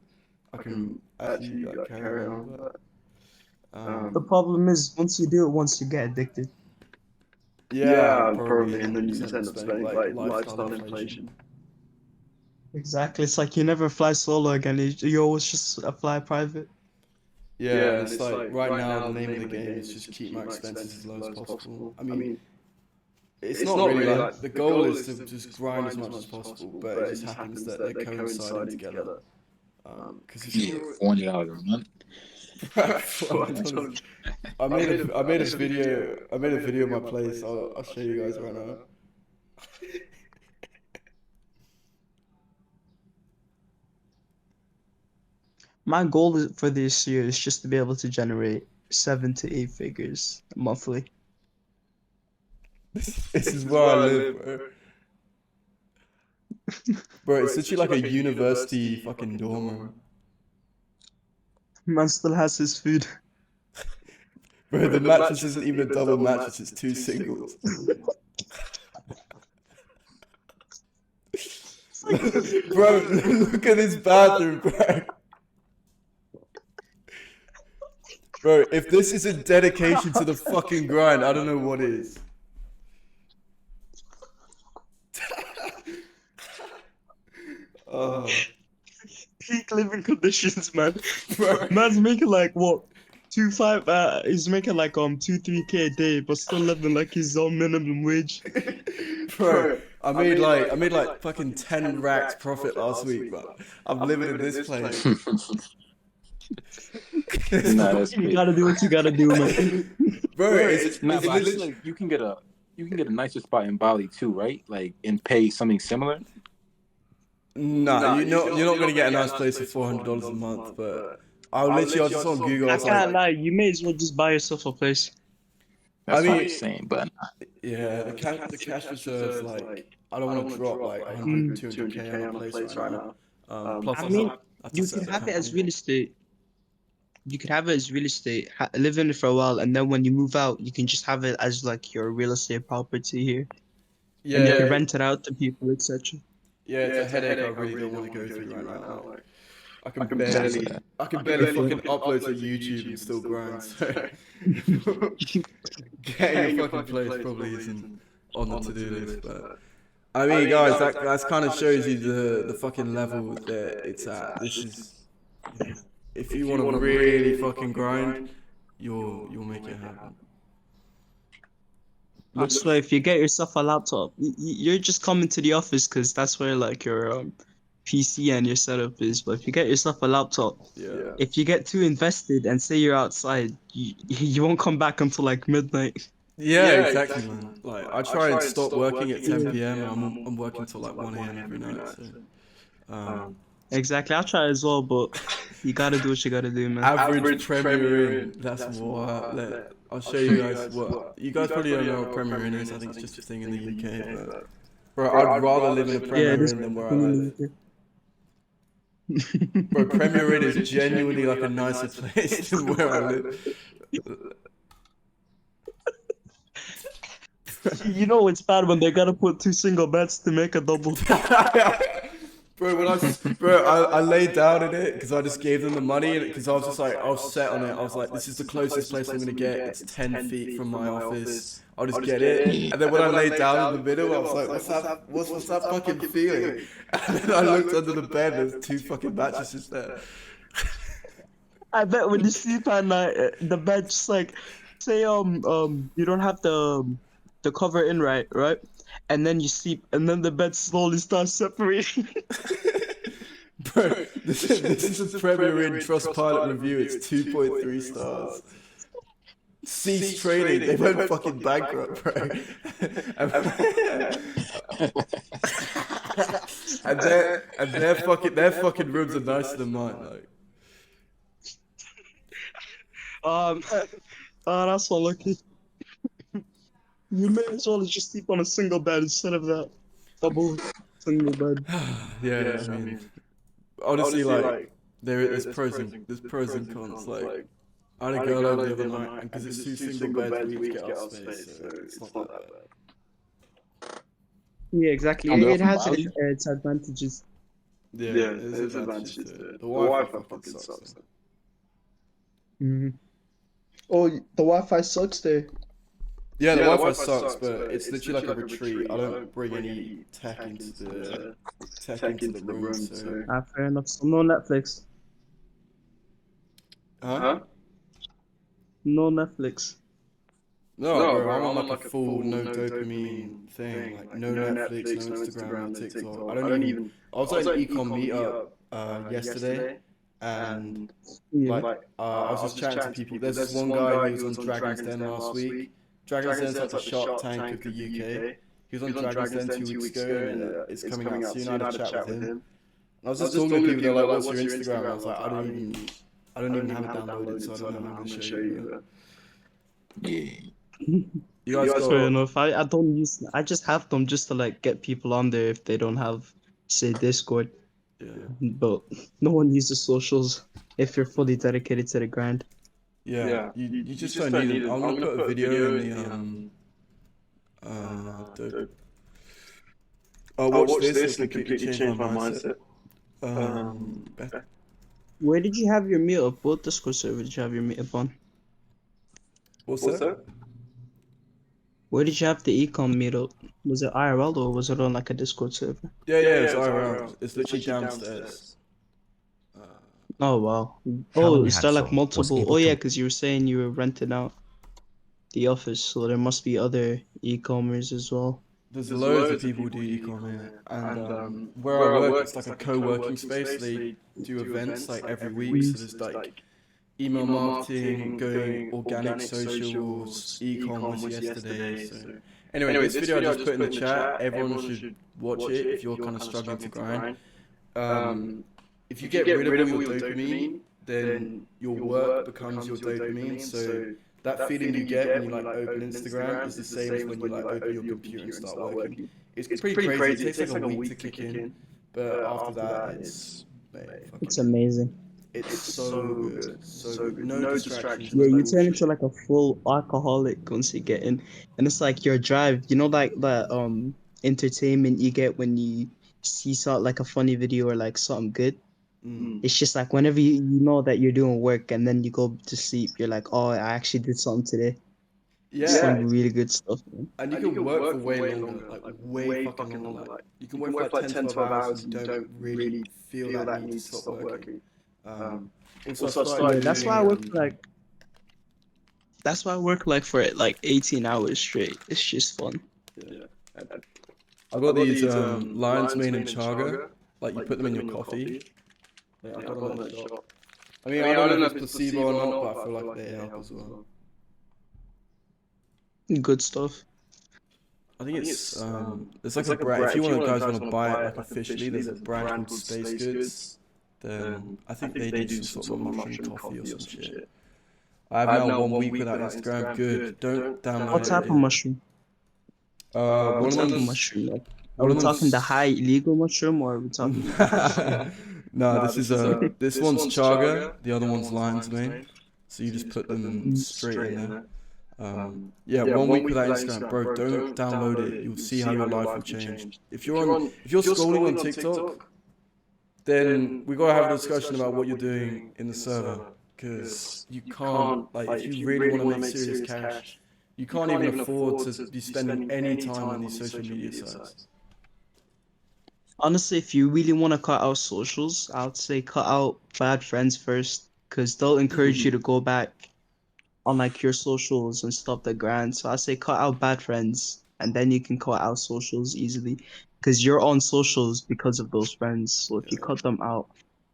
I can actually like carry on with that. The problem is, once you do it once, you get addicted. Yeah, probably, and then you just end up spending like lifestyle inflation. Exactly, it's like you never fly solo again. You always just fly private. Yeah, and it's like right now the name of the game is just keep my expenses as low as possible. I mean, It's not really like the goal is to just grind as much as possible, but it just happens that they're coinciding together. Because Yeah, $40 a month. I made a video of my place. I'll show you guys right now. My goal for this year is just to be able to generate 7 to 8 figures monthly. This is where I live, bro. Bro, it's literally like a university fucking dorm room. Man still has his food. Bro, the mattress isn't even a double mattress, it's 2 singles. Bro, look at this bathroom, bro. Bro, if this isn't dedication to the fucking grind, I don't know what is. Peak living conditions, man. Man's making like what? 2-5. He's making like 2-3K a day, but still living like his own minimum wage. Bro, I made like fucking 10 racks profit last week, but I'm living in this place. You gotta do what you gotta do, man. Bro, it's like you can get a nicer spot in Bali too, right? Like and pay something similar. No, you're not gonna get a nice place for $400 a month, but I was just on Google. I can't lie, you may as well just buy yourself a place. That's what I'm saying, but yeah, the cash reserves, like I don't want to drop like 100, 200K on a place right now. Plus, I mean, you can have it as real estate. You could have it as real estate, live in it for a while, and then when you move out, you can just have it as like your real estate property here. Yeah, and you can rent it out to people, etc. Yeah, it's a headache I really don't want to go through right now. Like, I can barely fucking upload to YouTube and still grind. So getting a fucking place probably isn't on the to-do list. But I mean, guys, that kind of shows you the fucking level that it's at. This is, if you want to really fucking grind, you'll make it happen. I swear, if you get yourself a laptop, you're just coming to the office because that's where like your PC and your setup is. But if you get yourself a laptop, if you get too invested and say you're outside, you won't come back until like midnight. Yeah, exactly, man. Like I try and stop working at 10 p.m. and I'm working till like 1 a.m. every night. So, exactly, I'll try as well, but you gotta do what you gotta do, man. Average Premier in, that's what. I'll show you guys what. You guys probably don't know what Premier in is. I think it's just a thing in the UK. But bro, I'd rather live in a Premier in than where I live. Bro, Premier Inn is genuinely like a nicer place than where I live. You know it's bad when they gotta put 2 single beds to make a double. Bro, I laid down in it because I just gave them the money because I was just like, I was set on it. I was like, this is the closest place I'm gonna get. It's 10 feet from my office. I'll just get it. And then when I laid down in the middle, I was like, what's that fucking feeling? And then I looked under the bed. There's 2 fucking mattresses there. I bet when you sleep at night, the bed just like, say you don't have the cover in right, and then you sleep, and then the bed slowly starts separating. Bro, this is a Premier Inn Trustpilot review. It's 2.3 stars. Cease trading. They went fucking bankrupt, bro. and their fucking rooms are nicer than mine. Like. Oh, that's so lucky. You may as well just sleep on a single bed instead of that double single bed. Yeah, I mean, honestly, like there's pros and cons. Like, I had a girl over the other night, and because it's 2 single beds, we each get our space, so it's not that bad. Yeah, exactly. It has its advantages. Yeah, there's advantages. The Wi-Fi fucking sucks. Mm-hmm. Oh, the Wi-Fi sucks there. Yeah, the Wi-Fi sucks, but it's literally like a retreat. I don't bring any tech into the room. So. Fair enough. So no Netflix. Huh? No Netflix. No, bro, I'm on like a full no dopamine thing. Like no Netflix, no Instagram, no TikTok. I don't even. I was at an econ meetup yesterday, and Yeah. like I was just chatting to people. There's this one guy who was on Dragon's Den last week. Dragon's Den's like the Shark Tank of the UK. He was on Dragon's Den 2 weeks ago, and it's coming out soon. I had a chat with him. And I was just talking to people. They're like, "What's your Instagram?" I was like, I don't even have it downloaded, so I don't know how I'm gonna show you. Yeah. You guys got. Fair enough. I don't use. I just have them just to like get people on there if they don't have, say, Discord. Yeah. But no one uses socials if you're fully dedicated to the grind. Yeah, you just don't need it. I'm gonna put a video in the watch this and completely change my mindset. Where did you have your meetup? What Discord server did you have your meetup on? What's that? Where did you have the econ meetup? Was it IRL or was it on like a Discord server? Yeah, it's IRL. It's literally downstairs. Oh wow. How Oh, long is had there so like was multiple? able Oh yeah, to- because you were saying you were renting out the office, so there must be other e-commerce as well. There's loads of people who do e-com here, and where I work, it's like a co-working space. They do events like every week, so there's like email marketing, going organic socials, e-com was yesterday. So anyway, this video I just put in the chat. Everyone should watch it if you're kind of struggling to grind. If you get rid of all your dopamine, then your work becomes your dopamine. So that feeling you get when you like open Instagram is the same as when you like open your computer and start working. It's pretty crazy. It takes like a week to kick in, but after that, it's It's amazing. it's so good. So good. No distractions. Yeah, no you turn into bullshit. like a full alcoholic once you get in, and it's like your drive. You know, like that entertainment you get when you see something like a funny video or like something good. It's just like whenever you know that you're doing work and then you go to sleep, you're like, oh, I actually did something today. Some really good stuff, man. And you can work for way longer, like way fucking longer. Like you can work for like 10, 12 hours and you don't really feel that need to stop working. Also, I started Yeah, that's why I doing, work like. That's why I work like for like 18 hours straight. It's just fun. I got these lion's mane and chaga. Like you put them in your coffee. Yeah, I got them at the shop. I mean, I don't know if it's placebo or not, but I feel like they help as well. Good stuff. I think it's like a brand. If you guys want to buy it like officially, there's a brand called Space Goods. Then I think they do some sort of mushroom coffee or some shit. I have now 1 week without Instagram. Good. Don't download What it. type of mushroom? One What of type of them. mushroom? Like, are One we of talking the them's- high illegal mushroom or are we talking? No, this one's chaga. The other one's lion's mane. So you just put them straight in there. Yeah, 1 week without Instagram, bro. Don't download it. You'll see how your life will change. If you're scrolling on TikTok, then we gotta have a discussion about what you're doing in the server, because you can't, like, if you really want to make serious cash, you can't even afford to be spending any time on these social media sites. Honestly, if you really want to cut out socials, I would say cut out bad friends first, because they'll encourage you to go back on like your socials and stuff that grind. So I say cut out bad friends, and then you can cut out socials easily, because you're on socials because of those friends. So if you cut them out,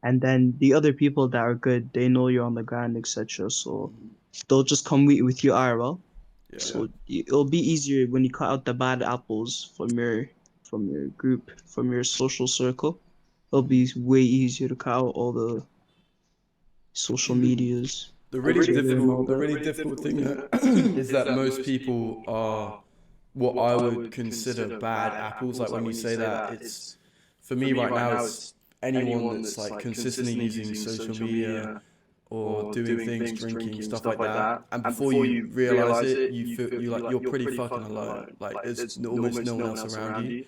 and then the other people that are good, they know you're on the grind, etc. So they'll just come meet with you IRL. Yeah. So it'll be easier when you cut out the bad apples from your group, from your social circle. It'll be way easier to cut out all the social medias. The really difficult thing is that most people are what I would consider bad apples. Like when you say that, it's, for me right now, it's anyone that's like consistently using social media or doing things, drinking, stuff like that, and before you realize it, you feel you're pretty fucking alone. Like there's almost no one else around you,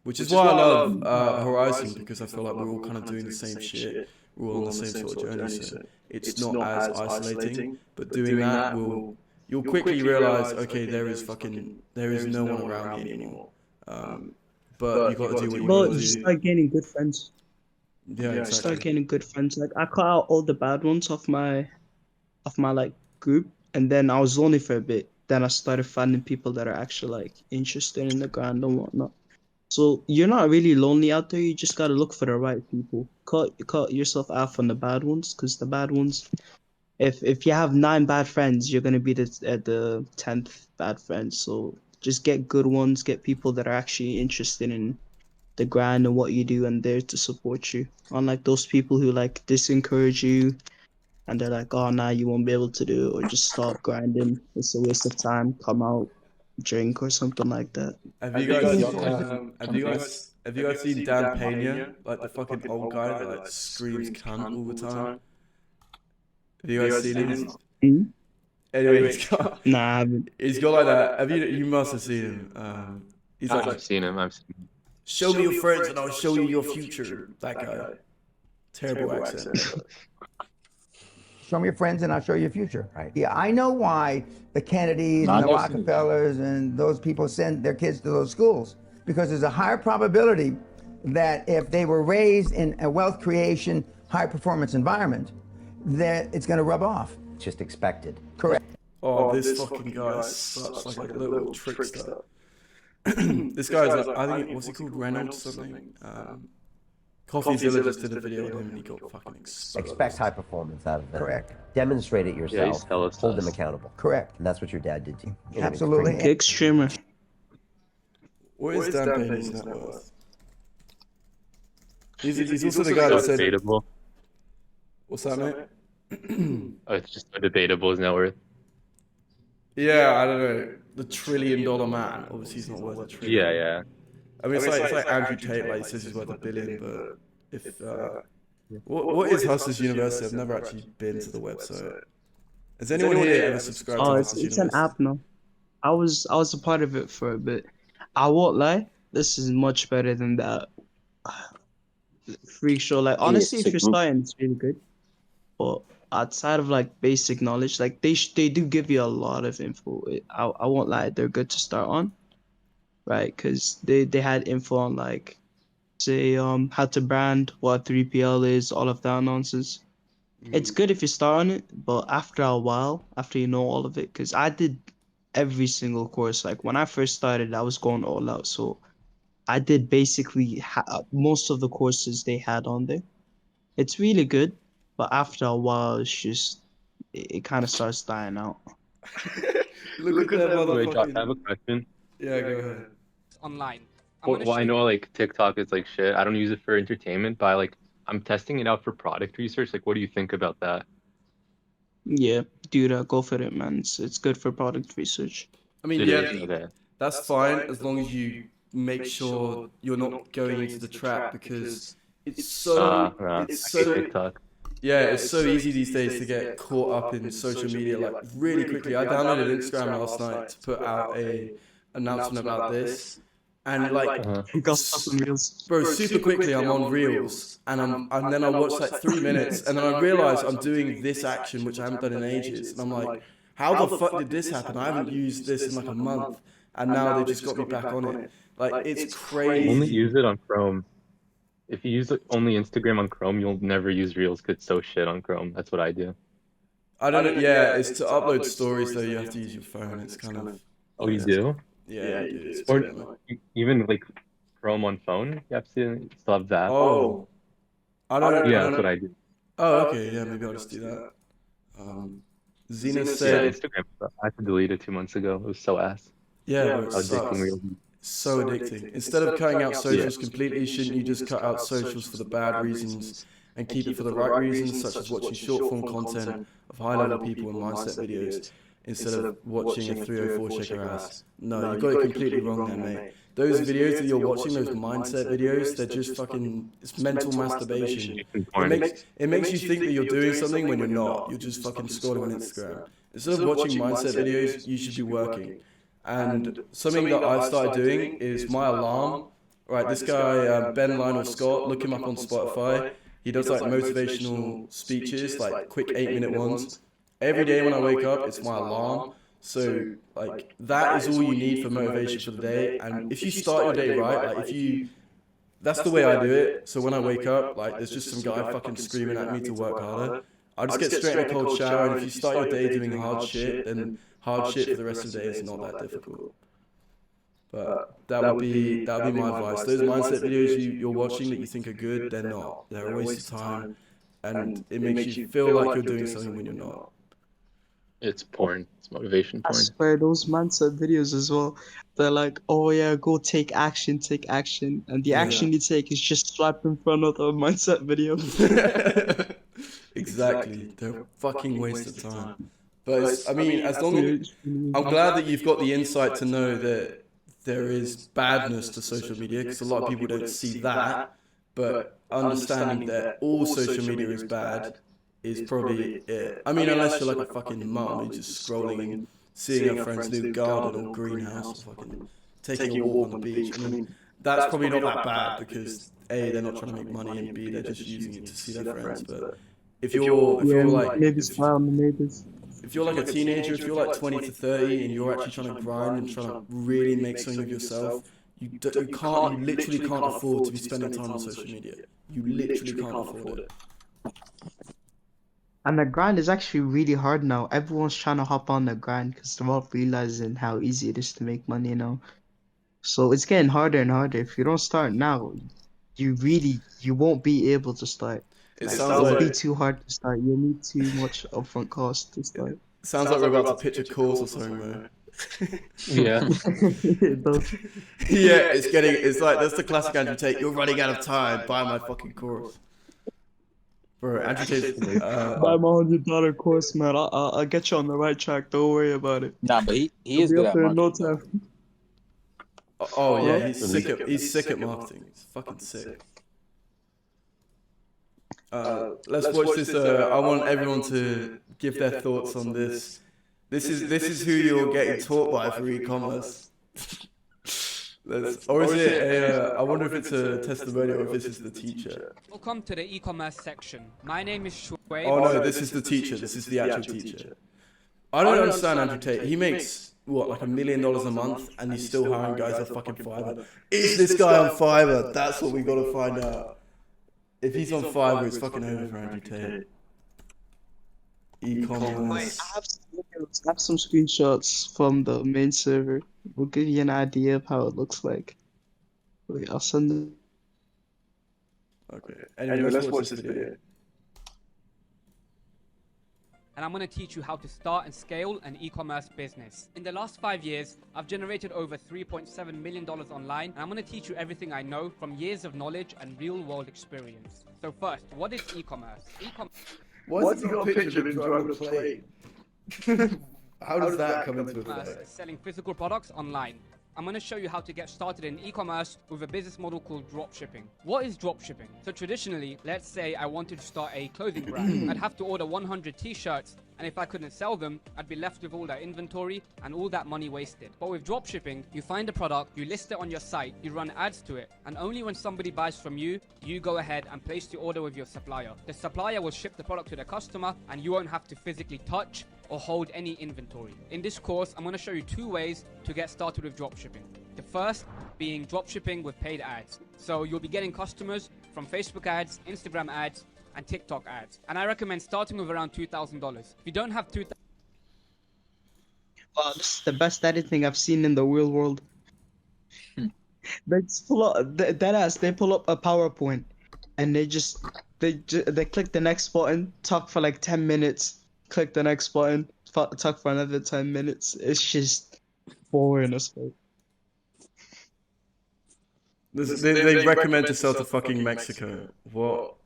which is why I love Horizon, because I feel like we're all kind of doing the same shit. We're all on the same sort of journey, so it's not as isolating. But doing that you'll quickly realize, okay, there is no one around me anymore. But you got to do what you But got you to do. start gaining good friends. Yeah, You start exactly. gaining good friends. Like I cut out all the bad ones off my like group, and then I was lonely for a bit. then I started finding people that are actually like interested in the grind and whatnot. So you're not really lonely out there. You just gotta look for the right people. Cut yourself out from the bad ones, because the bad ones, if you have 9 bad friends, you're gonna be the 10th bad friend. So just get good ones, get people that are actually interested in the grind and what you do and there to support you. Unlike those people who like disencourage you and they're like, oh nah, you won't be able to do it, or just stop grinding. It's a waste of time. Come out, drink or something like that. Have you guys have you guys seen Dan Pena, like the fucking old guy that like screams cunt all the time? Have you guys seen him? Mhm. Anyway, Nah, I haven't. he's got like that. Have you must have seen him. He's I've like, seen him. I've seen him. show me your friends and I'll show you your future. That guy. Terrible accent. Show me your friends and I'll show you your future. Right. Yeah, I know why the Kennedys No, and the I've never seen Rockefellers and those people send their kids to those schools, because there's a higher probability that if they were raised in a wealth creation, high performance environment, that it's going to rub off. Just expected. Correct. Oh, this fucking guy is such like a little trickster. This guy's like, I think, what's he called? Reynolds or something? Coffeezilla just did a video on him and he got fucking exposed. Expect high performance out of them. Correct. Demonstrate it yourself. tell us Hold that. them accountable. Correct. And that's what your dad did to you. Anyway, Absolutely. Kick streamer. What is Dan Pena's net worth? He's also the guy that said, Debatable. what's that, mate? Oh, it's just debatable is net worth. Yeah, I don't know. The $1 trillion man. Obviously, he's not worth $1 trillion. Yeah. I mean, it's like Andrew Tate, like, he says he's worth $1 billion, but if what is Hustlers University? I've never actually been to the website. Has anyone here ever subscribed to Oh, Hustlers it's an University? app now. I was a part of it for a bit. I won't lie, this is much better than that freak show. Like honestly, if you're starting, it's really good. But outside of like basic knowledge, like they do give you a lot of info. I won't lie, they're good to start on, right? Because they had info on like, say how to brand, what 3PL is, all of that nonsense. It's good if you start on it, but after a while, after you know all of it, because I did every single course. Like when I first started, I was going all out, so I did basically most of the courses they had on there. It's really good, but after a while, it's just it kind of starts dying out. Look at that Wait, Josh, I have a motherfucking... question. Yeah, go ahead. Online. Well, I know like TikTok is like shit. I don't use it for entertainment, but I'm testing it out for product research. Like, what do you think about that? Yeah, do that. Go for it, man. It's good for product research. I mean, It yeah, is? Okay. that's fine as long as you make sure you're not going into the trap, because it's so I it's hate so TikTok. yeah, it's so easy these days to get caught up in social media like really quickly. I downloaded Instagram last night to put out a announcement about this, and like, Got some reels. bro, super quickly I'm on Reels, and then I watch like 3 minutes, and then I realize I'm doing this action which I haven't done in ages, and I'm like, how the fuck did this happen? I haven't used this in like a month, and now they just got me back on it. Like, it's crazy. Only use it on Chrome. If you use only Instagram on Chrome, you'll never use Reels because it's so shit on Chrome. That's what I do. I don't know. Yeah, it's to upload stories though. You have to use your phone. It's kind of. Oh, you do? Yeah, you do. It's Or pretty annoying. even like Chrome on phone, you have to still have that. Oh, I don't know. Yeah, that's what I do. Oh, okay. Yeah, maybe I'll just do that. Xena Yeah, said, Instagram stuff. I had to delete it 2 months ago. It was so ass. yeah, bro, How it addicting sucks. Reels. So addicting. Instead of cutting out socials completely, shouldn't you just cut out socials for the bad reasons and keep it for the right reasons, such as watching short form content of high level people and mindset videos instead of watching a 304 shake her ass? No, you got it completely wrong there, mate. Those videos that you're watching, those mindset videos, they're just fucking, it's mental masturbation. It makes you think that you're doing something when you're not. You're just fucking scrolling on Instagram. Instead of watching mindset videos, you should be working. And something that I've started doing is my alarm. Right, this guy, Ben Lionel Scott, look him up on Spotify. He does like motivational speeches, like quick 8-minute ones. Every day when I wake up, it's my alarm. So like that is all you need for motivation for the day. And if you start your day right, like that's the way I do it. So when I wake up, like there's just some guy fucking screaming at me to work harder. I just get straight in a cold shower, and if you start your day doing hard shit, then hard shit for the rest of the day is not that difficult. But that would be my advice. Those mindset videos you're watching that you think are good, they're not. They're a waste of time, and it makes you feel like you're doing something when you're not. It's porn. It's motivation I porn. swear, those mindset videos as well. They're like, oh yeah, go take action, and the action you take is just swipe in front of the mindset video. Exactly, they're a fucking waste of time. But I mean, as long as I'm glad that you've got the insight to know that there is badness to social media, because a lot of people don't see that. But understanding that all social media is bad is probably it. I mean, unless you're like a fucking mum who's just scrolling and seeing her friend's new garden or greenhouse, or fucking taking a walk on the beach. I mean, that's probably not that bad, because A, they're not trying to make money, and B, they're just using it to see their friends. But if you're like if you're like a teenager, if you're like 20 to 30 and you're actually trying to grind and trying to really make something of yourself, you literally can't afford to be spending time on social media. You literally can't afford it. And the grind is actually really hard now. Everyone's trying to hop on the grind because they're all realizing how easy it is to make money, you know. So it's getting harder and harder. If you don't start now, you won't be able to start. It'll be too hard to start. You need too much upfront cost to start. Sounds like we're about to pitch a course or something, man. Yeah. Yeah, it's like, that's the classic Andrew Tate. You're running out of time. Buy my fucking course. Bro, Andrew Tate. Buy my $100 course, man. I'll get you on the right track. Don't worry about it. Nah, but he is good at marketing. No time. Oh yeah, he's sick at marketing. He's fucking sick. Let's watch this. I want everyone to give their thoughts on this. This is who you're getting taught by for e-commerce. Or is it I wonder if it's a testimonial, or if this is the teacher. Welcome to the e-commerce section. My name is Shuaib. Oh no, this is the teacher. This is the actual teacher. I don't understand Andrew Tate. He makes what, like $1 million a month, and he's still hiring guys on fucking Fiverr. Is this guy on Fiverr? That's what we gotta find out. If he's on Fiverr, it's fucking over for Andrew Tate. E-commerce. I have some screenshots from the main server. We'll give you an idea of how it looks like. Wait, I'll send them. Okay. Anyway, let's watch this video. And I'm going to teach you how to start and scale an e-commerce business. In the last 5 years, I've generated over $3.7 million online, and I'm going to teach you everything I know from years of knowledge and real-world experience. So first, what is e-commerce? Why has he got a picture of him driving a plane? How does that come into effect? Selling physical products online. I'm going to show you how to get started in e-commerce with a business model called dropshipping. What is dropshipping? So traditionally, let's say I wanted to start a clothing brand. I'd have to order 100 t-shirts, and if I couldn't sell them, I'd be left with all that inventory and all that money wasted. But with dropshipping, you find a product, you list it on your site, you run ads to it, and only when somebody buys from you, you go ahead and place the order with your supplier. The supplier will ship the product to the customer, and you won't have to physically touch or hold any inventory. In this course, I'm going to show you 2 ways to get started with dropshipping. The first being dropshipping with paid ads. So you'll be getting customers from Facebook ads, Instagram ads, and TikTok ads. And I recommend starting with around $2,000. If you don't have $2,000... Wow, this is the best editing I've seen in the real world. They pull up, they pull up a PowerPoint, and they click the next button, talk for like 10 minutes, click the next button, talk for another 10 minutes. It's just boring as fuck. They recommend to sell to fucking Mexico. What?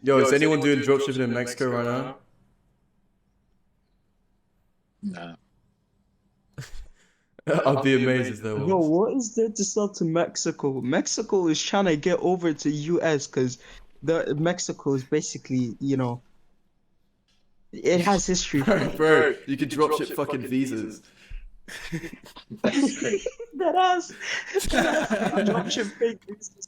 Yo, is anyone doing dropshipping in Mexico right now? Nah. I'd be amazed if there was. Yo, what is there to sell to Mexico? Mexico is trying to get over to US because Mexico is basically, you know, it has history. Bro, you can dropship fucking visas. That ass. Dropship fake visas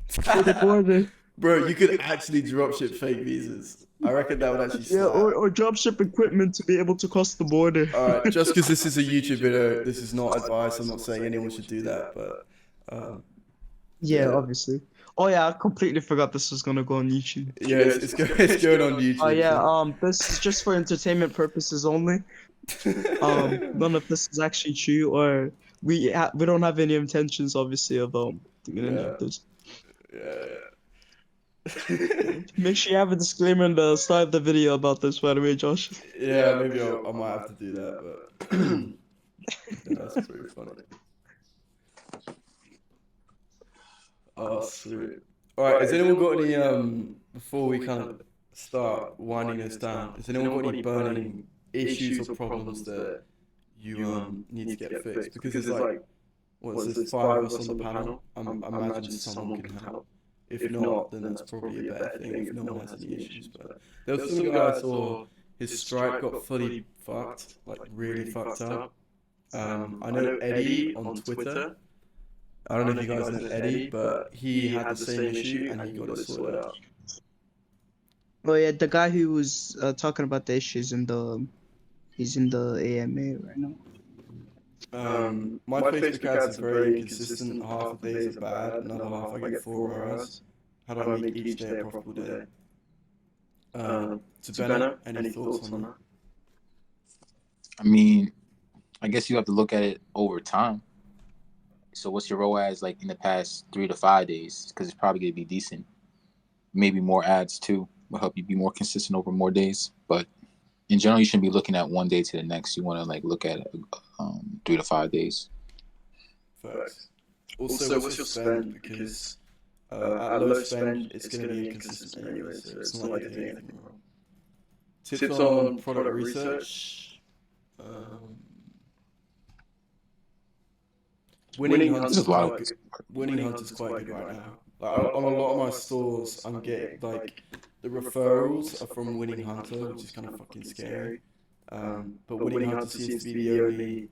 for the border. Bro, you could actually dropship fake visas. I reckon that would actually slap. Yeah, or dropship equipment to be able to cross the border. Alright, just because this is a YouTube video, this is not advice. I'm not saying anyone should do that, but... yeah, obviously. Oh yeah, I completely forgot this was gonna go on YouTube. Yeah, it's going on YouTube. Oh yeah, this is just for entertainment purposes only. None of this is actually true, or we don't have any intentions, obviously, of doing any of this. Make sure you have a disclaimer in the start of the video about this, by the way, Josh. Yeah, maybe I might have to do that, but that's pretty funny. Oh, sweet. All right, has anyone got any before we kind of start winding this down? Has anyone got any burning issues or problems that you need to get fixed? Because there's like, what's this, 5 of us on the panel? I imagine someone can help. If not, then that's probably a better thing if no one has any issues. But there was some guy I saw, his Stripe got fully fucked, like really fucked up. I know Eddie on Twitter. I don't know if you guys know Eddie, but he had the same issue and he got it sorted out. Oh yeah, the guy who was talking about the issues he's in the AMA right now. My Facebook ads are very inconsistent. Half the days are bad, another half I get 4 hours. How do I make each day a profitable day? To Benno, any thoughts on that? I mean, I guess you have to look at it over time. So what's your ROAS like in the past 3 to 5 days? Because it's probably going to be decent. Maybe more ads too will help you be more consistent over more days. But in general, you shouldn't be looking at one day to the next. You want to like look at 3 to 5 days. Facts. Also, what's your spend? Because at low spend, it's going to be inconsistent anyway, so it's not like you're doing anything wrong. Tips on product research. Winning Hunt is quite good right now. Like, on a lot of my stores, I'm getting like the referrals are from Winning Hunter, which is kind of fucking scary. But Winning Hunter seems to be the only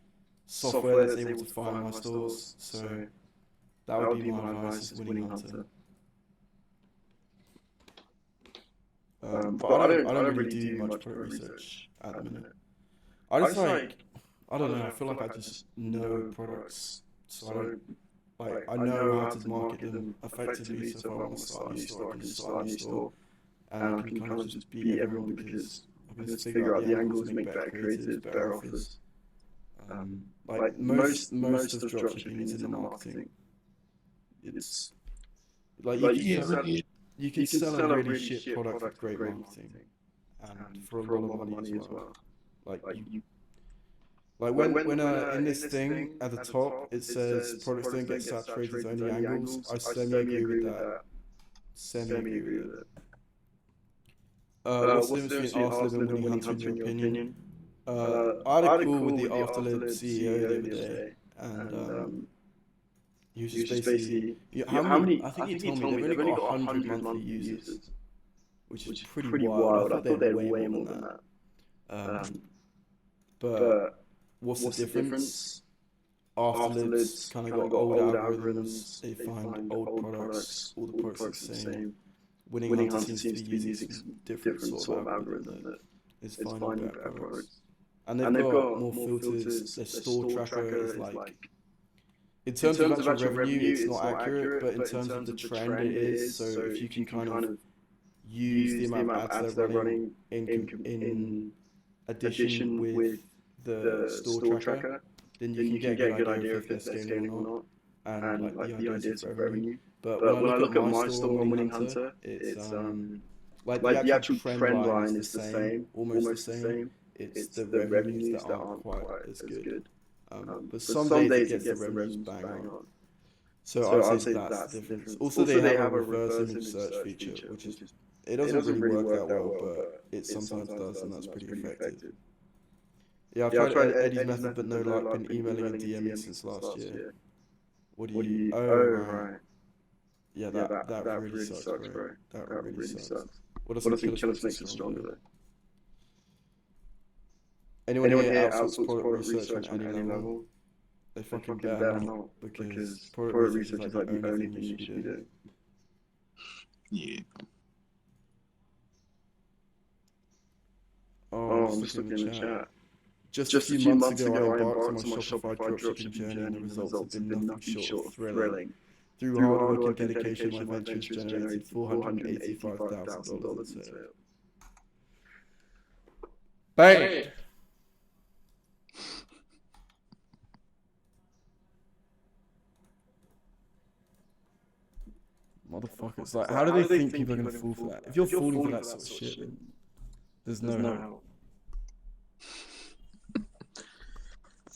software that's able to find my stores, so that would be my advice: is Winning Hunter. But I don't really do much product research at the minute. I just like, I don't know. I feel like I just know products. So I don't, like, I know how to market them effectively, so if I want to start a new store, I can just start a new store, and I can kind of just beat everyone because I can just figure out the angles, make better creatives, better offers. Like, most of dropshipping is in the marketing. It's, like, you can sell a really shit product with great marketing, and for a lot of money as well. Like when in this thing at the top it says products don't get saturated with only angles, I semi-agree with that. Semi-agree with it. What's the difference between Afterlib and Winning Hunter in your opinion? I had a call with the Afterlib CEO the other day, and he was just basically, how many? I think he told me they've only got 100 monthly users, which is pretty wild. I thought they had way more than that. But what's the difference? Afterlib's kind of got old algorithms. They find old products. All the products are the same. Winning Hunter seems to be using different sort of algorithm that is finding better products. And they've got more filters. Their store tracker is like, in terms of actual revenue, it's not accurate, but in terms of the trend, it is. So if you can kind of use the amount of ads they're running in addition with the store tracker, then you can get a good idea if they're scaling or not, and like the ideas of revenue. But when I look at my store on Winning Hunter, it's like the actual trend line is the same, almost the same. It's the revenues that aren't quite as good. But some days it gets the revenues bang on. So I'd say that's the difference. Also, they have a reverse image search feature, which is, it doesn't really work that well, but it sometimes does, and that's pretty effective. Yeah, I've tried Eddie's method, but no luck. Been emailing and DMing since last year. What do you? Oh, right. Yeah, that really sucks, bro. That really sucks. What does Killers make us stronger, though? Anyone here outsource product research on any level? They fucking better not, because product research is like the only thing you should be doing. Yeah. Oh, I'm just looking in the chat. Just a few months ago, I embarked on my Shopify dropshipping journey, and the results have been nothing short of thrilling. Through hard work and dedication, my ventures generated $485,000 in sales. Bang! Motherfuckers, like, how do they think people are gonna fall for that? If you're falling for that sort of shit, then there's no help.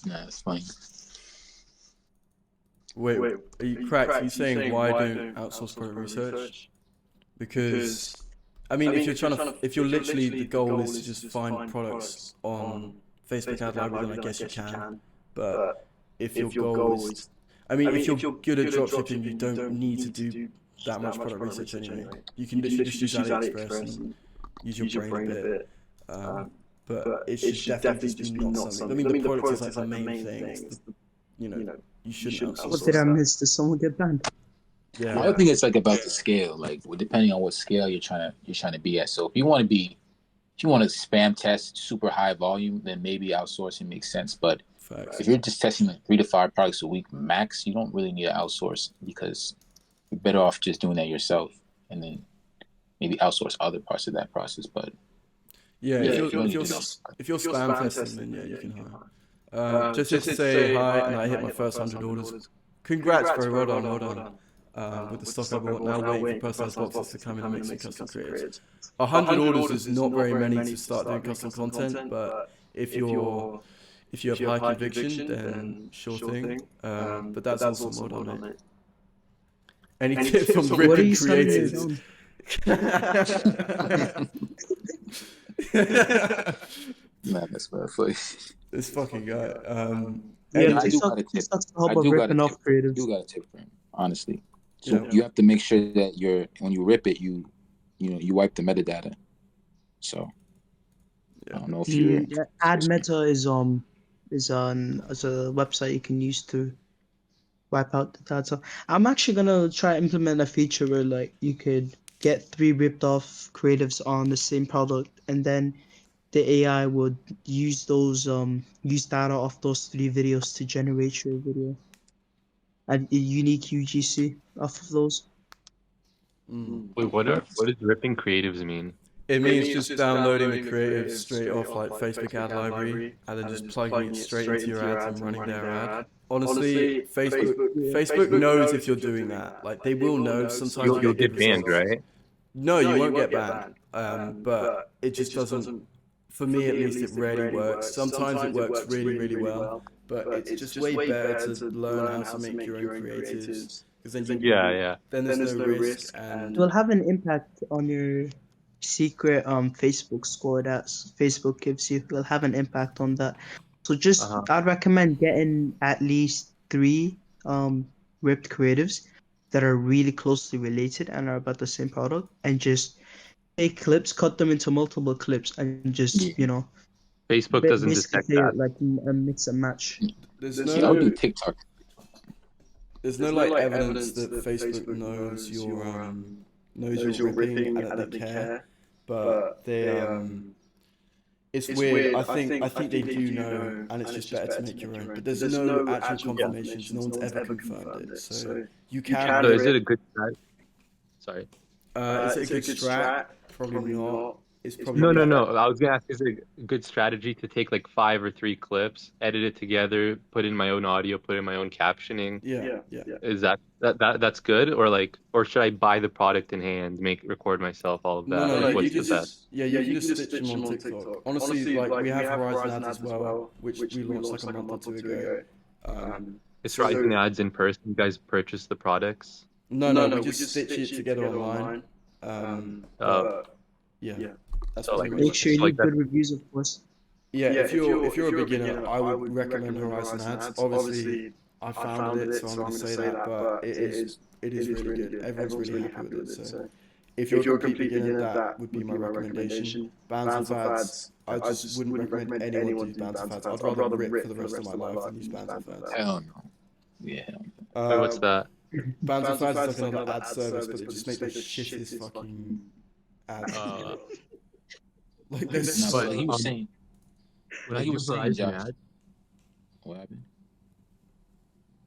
Nah, it's funny. Wait, are you cracked? Are you saying why don't outsource product research? Because, I mean, if you're literally, the goal is to just find products on Facebook ad library, then I guess you can. But if your goal is, I mean, if you're good at dropshipping, you don't need to do that much product research anyway. You can literally just use AliExpress and use your brain a bit. But it should definitely just be not something. I mean, the product is like the main thing. It's the, you know, you shouldn't outsource. What did I miss? Did someone get banned? Yeah. I think it's like about the scale, like depending on what scale you're trying to be at. So if you want to spam test super high volume, then maybe outsourcing makes sense. But if you're just testing like 3 to 5 products a week max, you don't really need to outsource, because you're better off just doing that yourself and then maybe outsource other parts of that process. But if you're spam testing, then yeah, you can hire. Just to say hi, and I hit my first 100 orders. Congrats, bro. Well done. With the stock I bought, now waiting for personalized boxes to come in and make some custom creatives. 100 orders is not very many to start doing custom content, but if you have high conviction, then sure thing. But that's also mod on it. Any tips on ripping creatives? Man, that's very funny. This fucking guy. I do got a tip for him, honestly. So you have to make sure that when you rip it, you wipe the metadata. So I don't know if you Ad Meta is a website you can use to wipe out the data. I'm actually gonna try to implement a feature where like you could get 3 ripped off creatives on the same product, and then the AI would use those use data off those 3 videos to generate your video. A unique UGC off of those. Wait, what does ripping creatives mean? It means just downloading the creative straight off like Facebook ad library and then just plugging it straight into your ads and running their ad. Honestly, Facebook knows if you're doing that. Like, they will know. Sometimes you'll get banned, right? No, you won't get banned. But it just doesn't. For me, at least, it rarely works. Sometimes it works really, really well, but it's just way better to learn how to make your own creatives. Because then then there's no risk, and it will have an impact on your secret Facebook score that Facebook gives you. It will have an impact on that. So just I'd recommend getting at least 3 ripped creatives that are really closely related and are about the same product, and just take clips, cut them into multiple clips, and just Facebook doesn't detect that. Like a mix and match. I'll do TikTok. There's no like evidence that Facebook knows your ripping and that they care, but they it's weird. I think they do know, and it's just better to make your own. But there's no actual confirmations. No one's ever confirmed it. So you can. So is it a good strat? Sorry. Is it a good strat? Probably not. It's probably no. I was gonna ask, is it a good strategy to take like 5 or 3 clips, edit it together, put in my own audio, put in my own captioning? Yeah. Is that's good, or should I buy the product in hand, record myself, all of that? No. What's You the best? can just stitch them on TikTok. Honestly, like we have HRZN ads as well, which we launched like a month or 2 ago. Is HRZN ads in person? You guys purchase the products? No, we just stitch it together online. That's so, like, make sure you leave good reviews, of course. Yeah, if you're a beginner, I would recommend HRZN ads. Obviously, I founded it, so I'm gonna say that, but it is really good. Everyone's really happy with it. So if you're a complete beginner, that would be my recommendation. Bands of ads, I just wouldn't recommend anyone to use bands of ads. I'd rather rip for the rest of my life than use bands of ads. Hell no. Yeah. What's that? Bands of ads is like another ad service, but they just make the shittest fucking ads. Like this. But he was saying. What he was saying, Josh. What happened?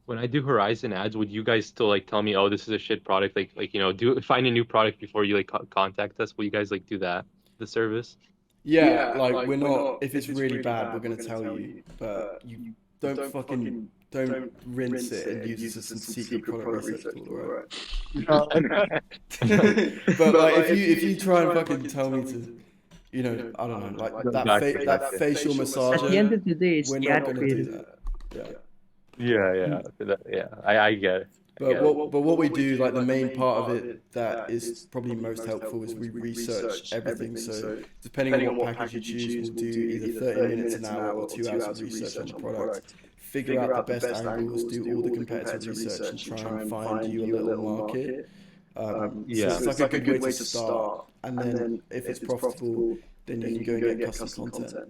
when I do Horizon ads, would you guys still like tell me, oh, this is a shit product? Do find a new product before you like contact us. Will you guys like do that? The service? Yeah, like we're not. If it's really bad, we're gonna tell you. But you don't rinse it and use it as some secret product research tool, right? But like if you try and fucking tell me to, I don't know, like that facial massager. At the end of the day, it's we're the not ad gonna creative. do that. Yeah. I get it. But what we do, like the main part of it that is probably most helpful is we research everything. So depending on what package you choose, we'll do either 30 minutes an hour or 2 hours of research on the product, figure out the best angles, do all the competitive research, and try and find you a little market. So it's like a good way to start. And then if it's profitable, then you can go and get custom content.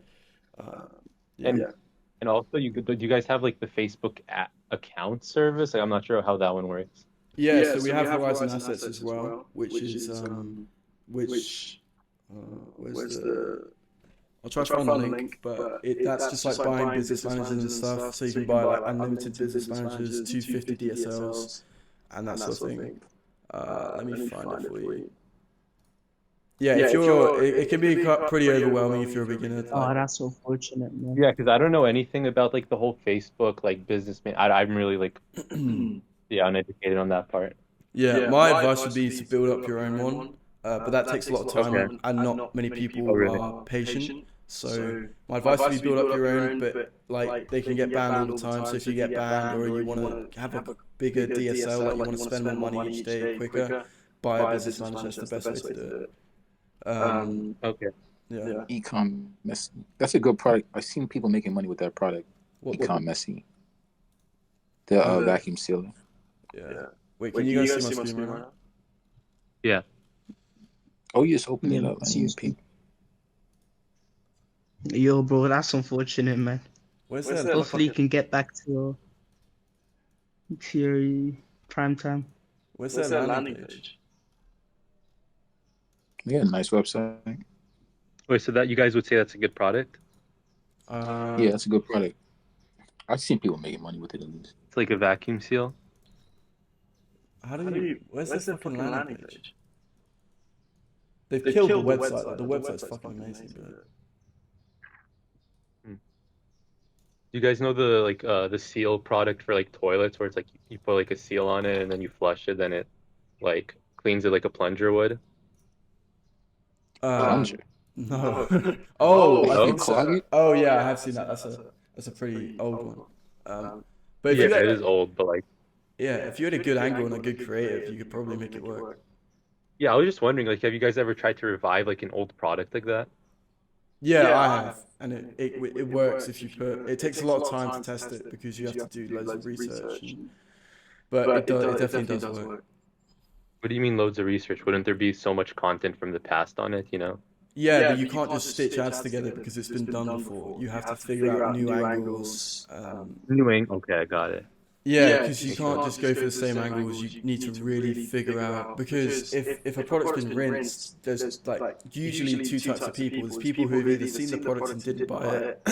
And also, do you guys have like the Facebook account service? Like, I'm not sure how that one works. Yeah, so we have Horizon Assets as well, which is where's the? I'll try to find the link, but that's just like buying business managers and stuff. So you can buy like unlimited business managers, 250 DSLs, and that sort of thing. Let me find it for you. Yeah, if it can be pretty overwhelming if you're a beginner. Oh, that's so fortunate, man. Yeah, because I don't know anything about like the whole Facebook like businessman. I'm really like uneducated on that part. Yeah, my advice would be to build up your own one, but that takes a lot of time, and not many people are patient. So my advice would be build up your own, but like they can get banned all the time. So if you get banned or you want to have a bigger DSL, like you want to spend more money each day quicker, buy a business manager. That's the best way to do it. Yeah. Ecom Messy. That's a good product. I've seen people making money with that product. Ecom Messy. The vacuum sealer. Yeah. Wait, can you guys see my screen right now? Yeah. Oh, you just opened it up. Yo, bro, that's unfortunate, man. Hopefully you can get back to your prime time. Where's that landing page? Yeah, nice website. Wait, so that you guys would say that's a good product? Yeah, that's a good product. I've seen people making money with it at least. It's like a vacuum seal. Where's the fucking landing page? They've killed the website. Like, the website's fucking amazing. Do you guys know the seal product for like toilets, where it's like you put like a seal on it and then you flush it, then it like cleans it like a plunger would? Plunger? No. I think so. Oh yeah, I have seen that. That's a pretty old one. But it is old, but like. Yeah, if you had a good angle and a good creative, you could probably make it work. Yeah, I was just wondering, like, have you guys ever tried to revive like an old product like that? Yeah, I have, and it works if you put. It takes a lot of time to test it because you have to do loads of research, but it definitely does work. What do you mean loads of research? Wouldn't there be so much content from the past on it, Yeah, but you can't just stitch ads together because it's been done before. You have to figure out new angles. Okay, I got it. Yeah, because you can't just go for the same angles. You need to really figure out, because if a product's been rinsed, there's like usually two types of people. There's people who have either seen the product and didn't buy it,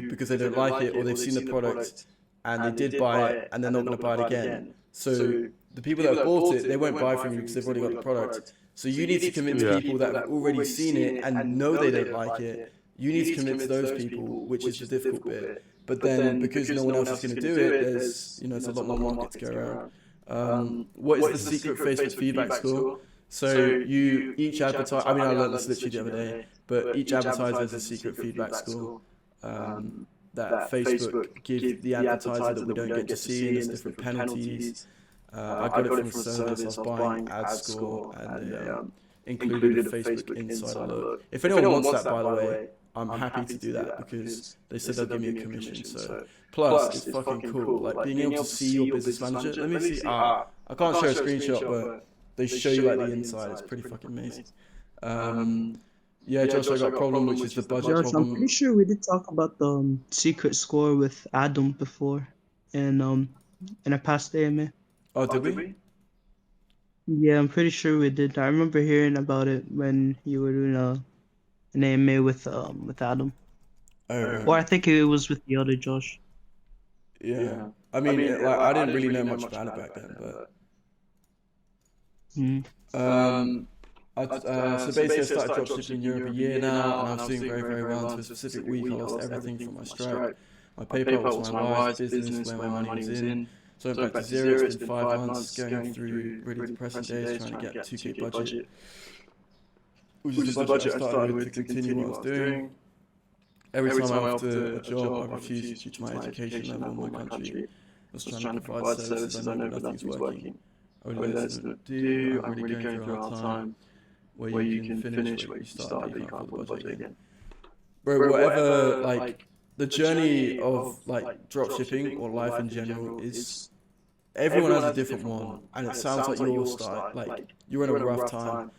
because they don't like it, or they've seen the product and they did buy it and they're not going to buy it again. So the people that have bought it, they won't buy from you because they've already got the product. So you need to convince people that have already seen it and know they don't like it. You need to convince those people, which is the difficult bit. But then, because no one else is going to do it, there's it's a lot more market to go around. What is the secret Facebook feedback score? So each advertiser, I learned this literally the other day, but each advertiser has a secret feedback score that Facebook gives the advertiser that we don't get to see, and there's different penalties. I got it from a service. I was buying ad score, and they included a Facebook Insider look. If anyone wants that, by the way, I'm happy to do that because they said they'll give me a commission. So plus, it's fucking cool. Like being able to see your business manager. Let me see. I can't show a screenshot, but they show you like the inside. It's pretty fucking amazing. Yeah, Josh, I got a problem, which is the budget problem. I'm pretty sure we did talk about the secret score with Adam before, in a past AMA. Oh, did we? Yeah, I'm pretty sure we did. I remember hearing about it when you were doing an AMA with Adam. Oh, or I think it was with the other Josh. Yeah. I mean, like I didn't really know much about it back then, but so basically I started dropshipping in Europe a year now, and I was doing very, very well. Until a specific week, I lost everything from my Stripe. My PayPal was my wife's business, where my money was in. So I went back to zero. It's been 5 months, going through really depressing days, trying to get 2K budget, which is the budget I started with to continue what I was doing. Every time I offered a job, I refused due to my education level in my country. I was trying to provide services I know, but nothing's working. I really don't do. I'm really going through a hard time where you can finish what you started, but you can't afford the budget again. Bro, whatever, like, the journey of, like, dropshipping or life in general is, everyone has a different one, and it sounds like yours started, like, you're in a rough time.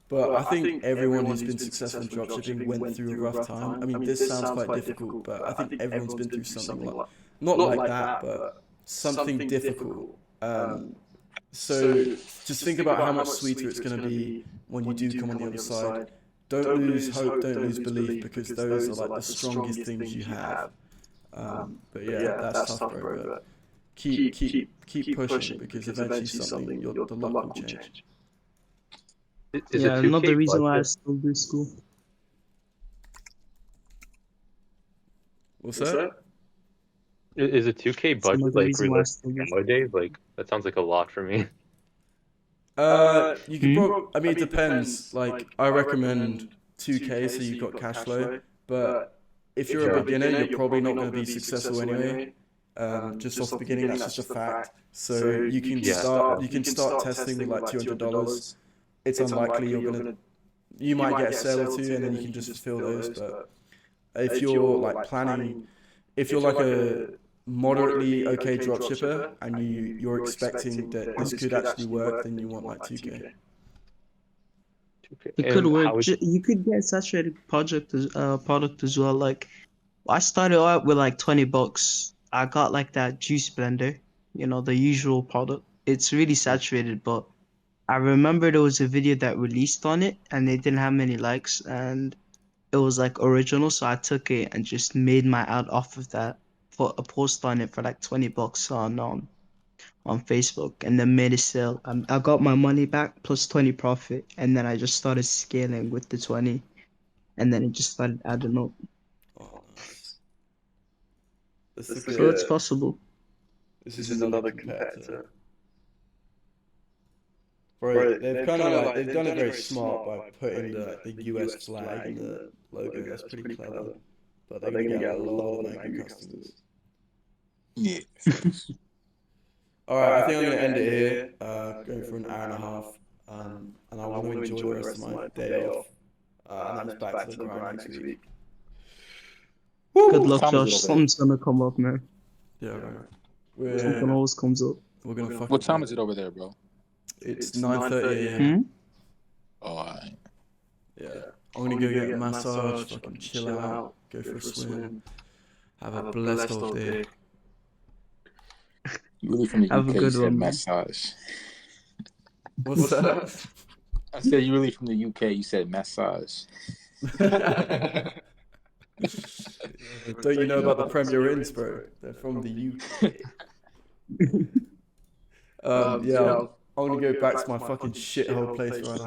But I think everyone who's been successful in dropshipping went through a rough time. I mean, this sounds quite difficult, but I think everyone's been through something like, not like that, but something difficult. So just think about how much sweeter it's going to be when you do come on the other side. Don't lose hope, don't lose belief, because those are like the strongest things you have. But yeah, that's tough, bro. But keep pushing, because eventually something, the luck will change. Yeah, another reason why I still do school. What's that? Is a 2K budget like realistic nowadays? Like that sounds like a lot for me. You could probably, I mean, it depends. Like, I recommend 2K so you've got cash flow. But if you're a beginner, you're probably not going to be successful anyway. Just off the beginning, that's just a fact. So you can start testing with like $200. It's unlikely you might get a sale or two, and then you can just fill those. But if you're like planning, if you're like a moderately okay dropshipper and you're expecting that this could actually work, then you want like 2K. It could work. You could get saturated product as well. Like, I started out with like $20. I got like that juice blender, the usual product. It's really saturated, but I remember there was a video that released on it and they didn't have many likes, and it was like original, so I took it and just made my ad off of that. Put a post on it for like $20 on Facebook, and then made a sale. I got my money back plus 20 profit, and then I just started scaling with the 20, and then it just started adding up. Oh, nice. So it's possible. This is another competitor. Bro, they've kind of like, they've done it very smart by putting the US flag in the logo. That's pretty clever. But they're going to get a lot of angry customers. Yeah. Alright, I think I'm going to end it here. Going for an hour and a half. And I want to enjoy the rest of my day off. And then it's back to the grind next week. Good luck, Josh. Something's going to come up, man. Yeah, right. Something always comes up. We're gonna fuck. What time is it over there, bro? It's 9:30 a.m. Oh, alright. Yeah. I'm gonna go get a massage, fucking chill out, go for a swim, have a blessed old day. You really from the Have UK, a good you said one, massage. What's that? I said you really from the UK, you said massage. Don't you know about the Premier Inns, bro? They're from the UK. Yeah, I'm gonna go back to my fucking shithole place right now.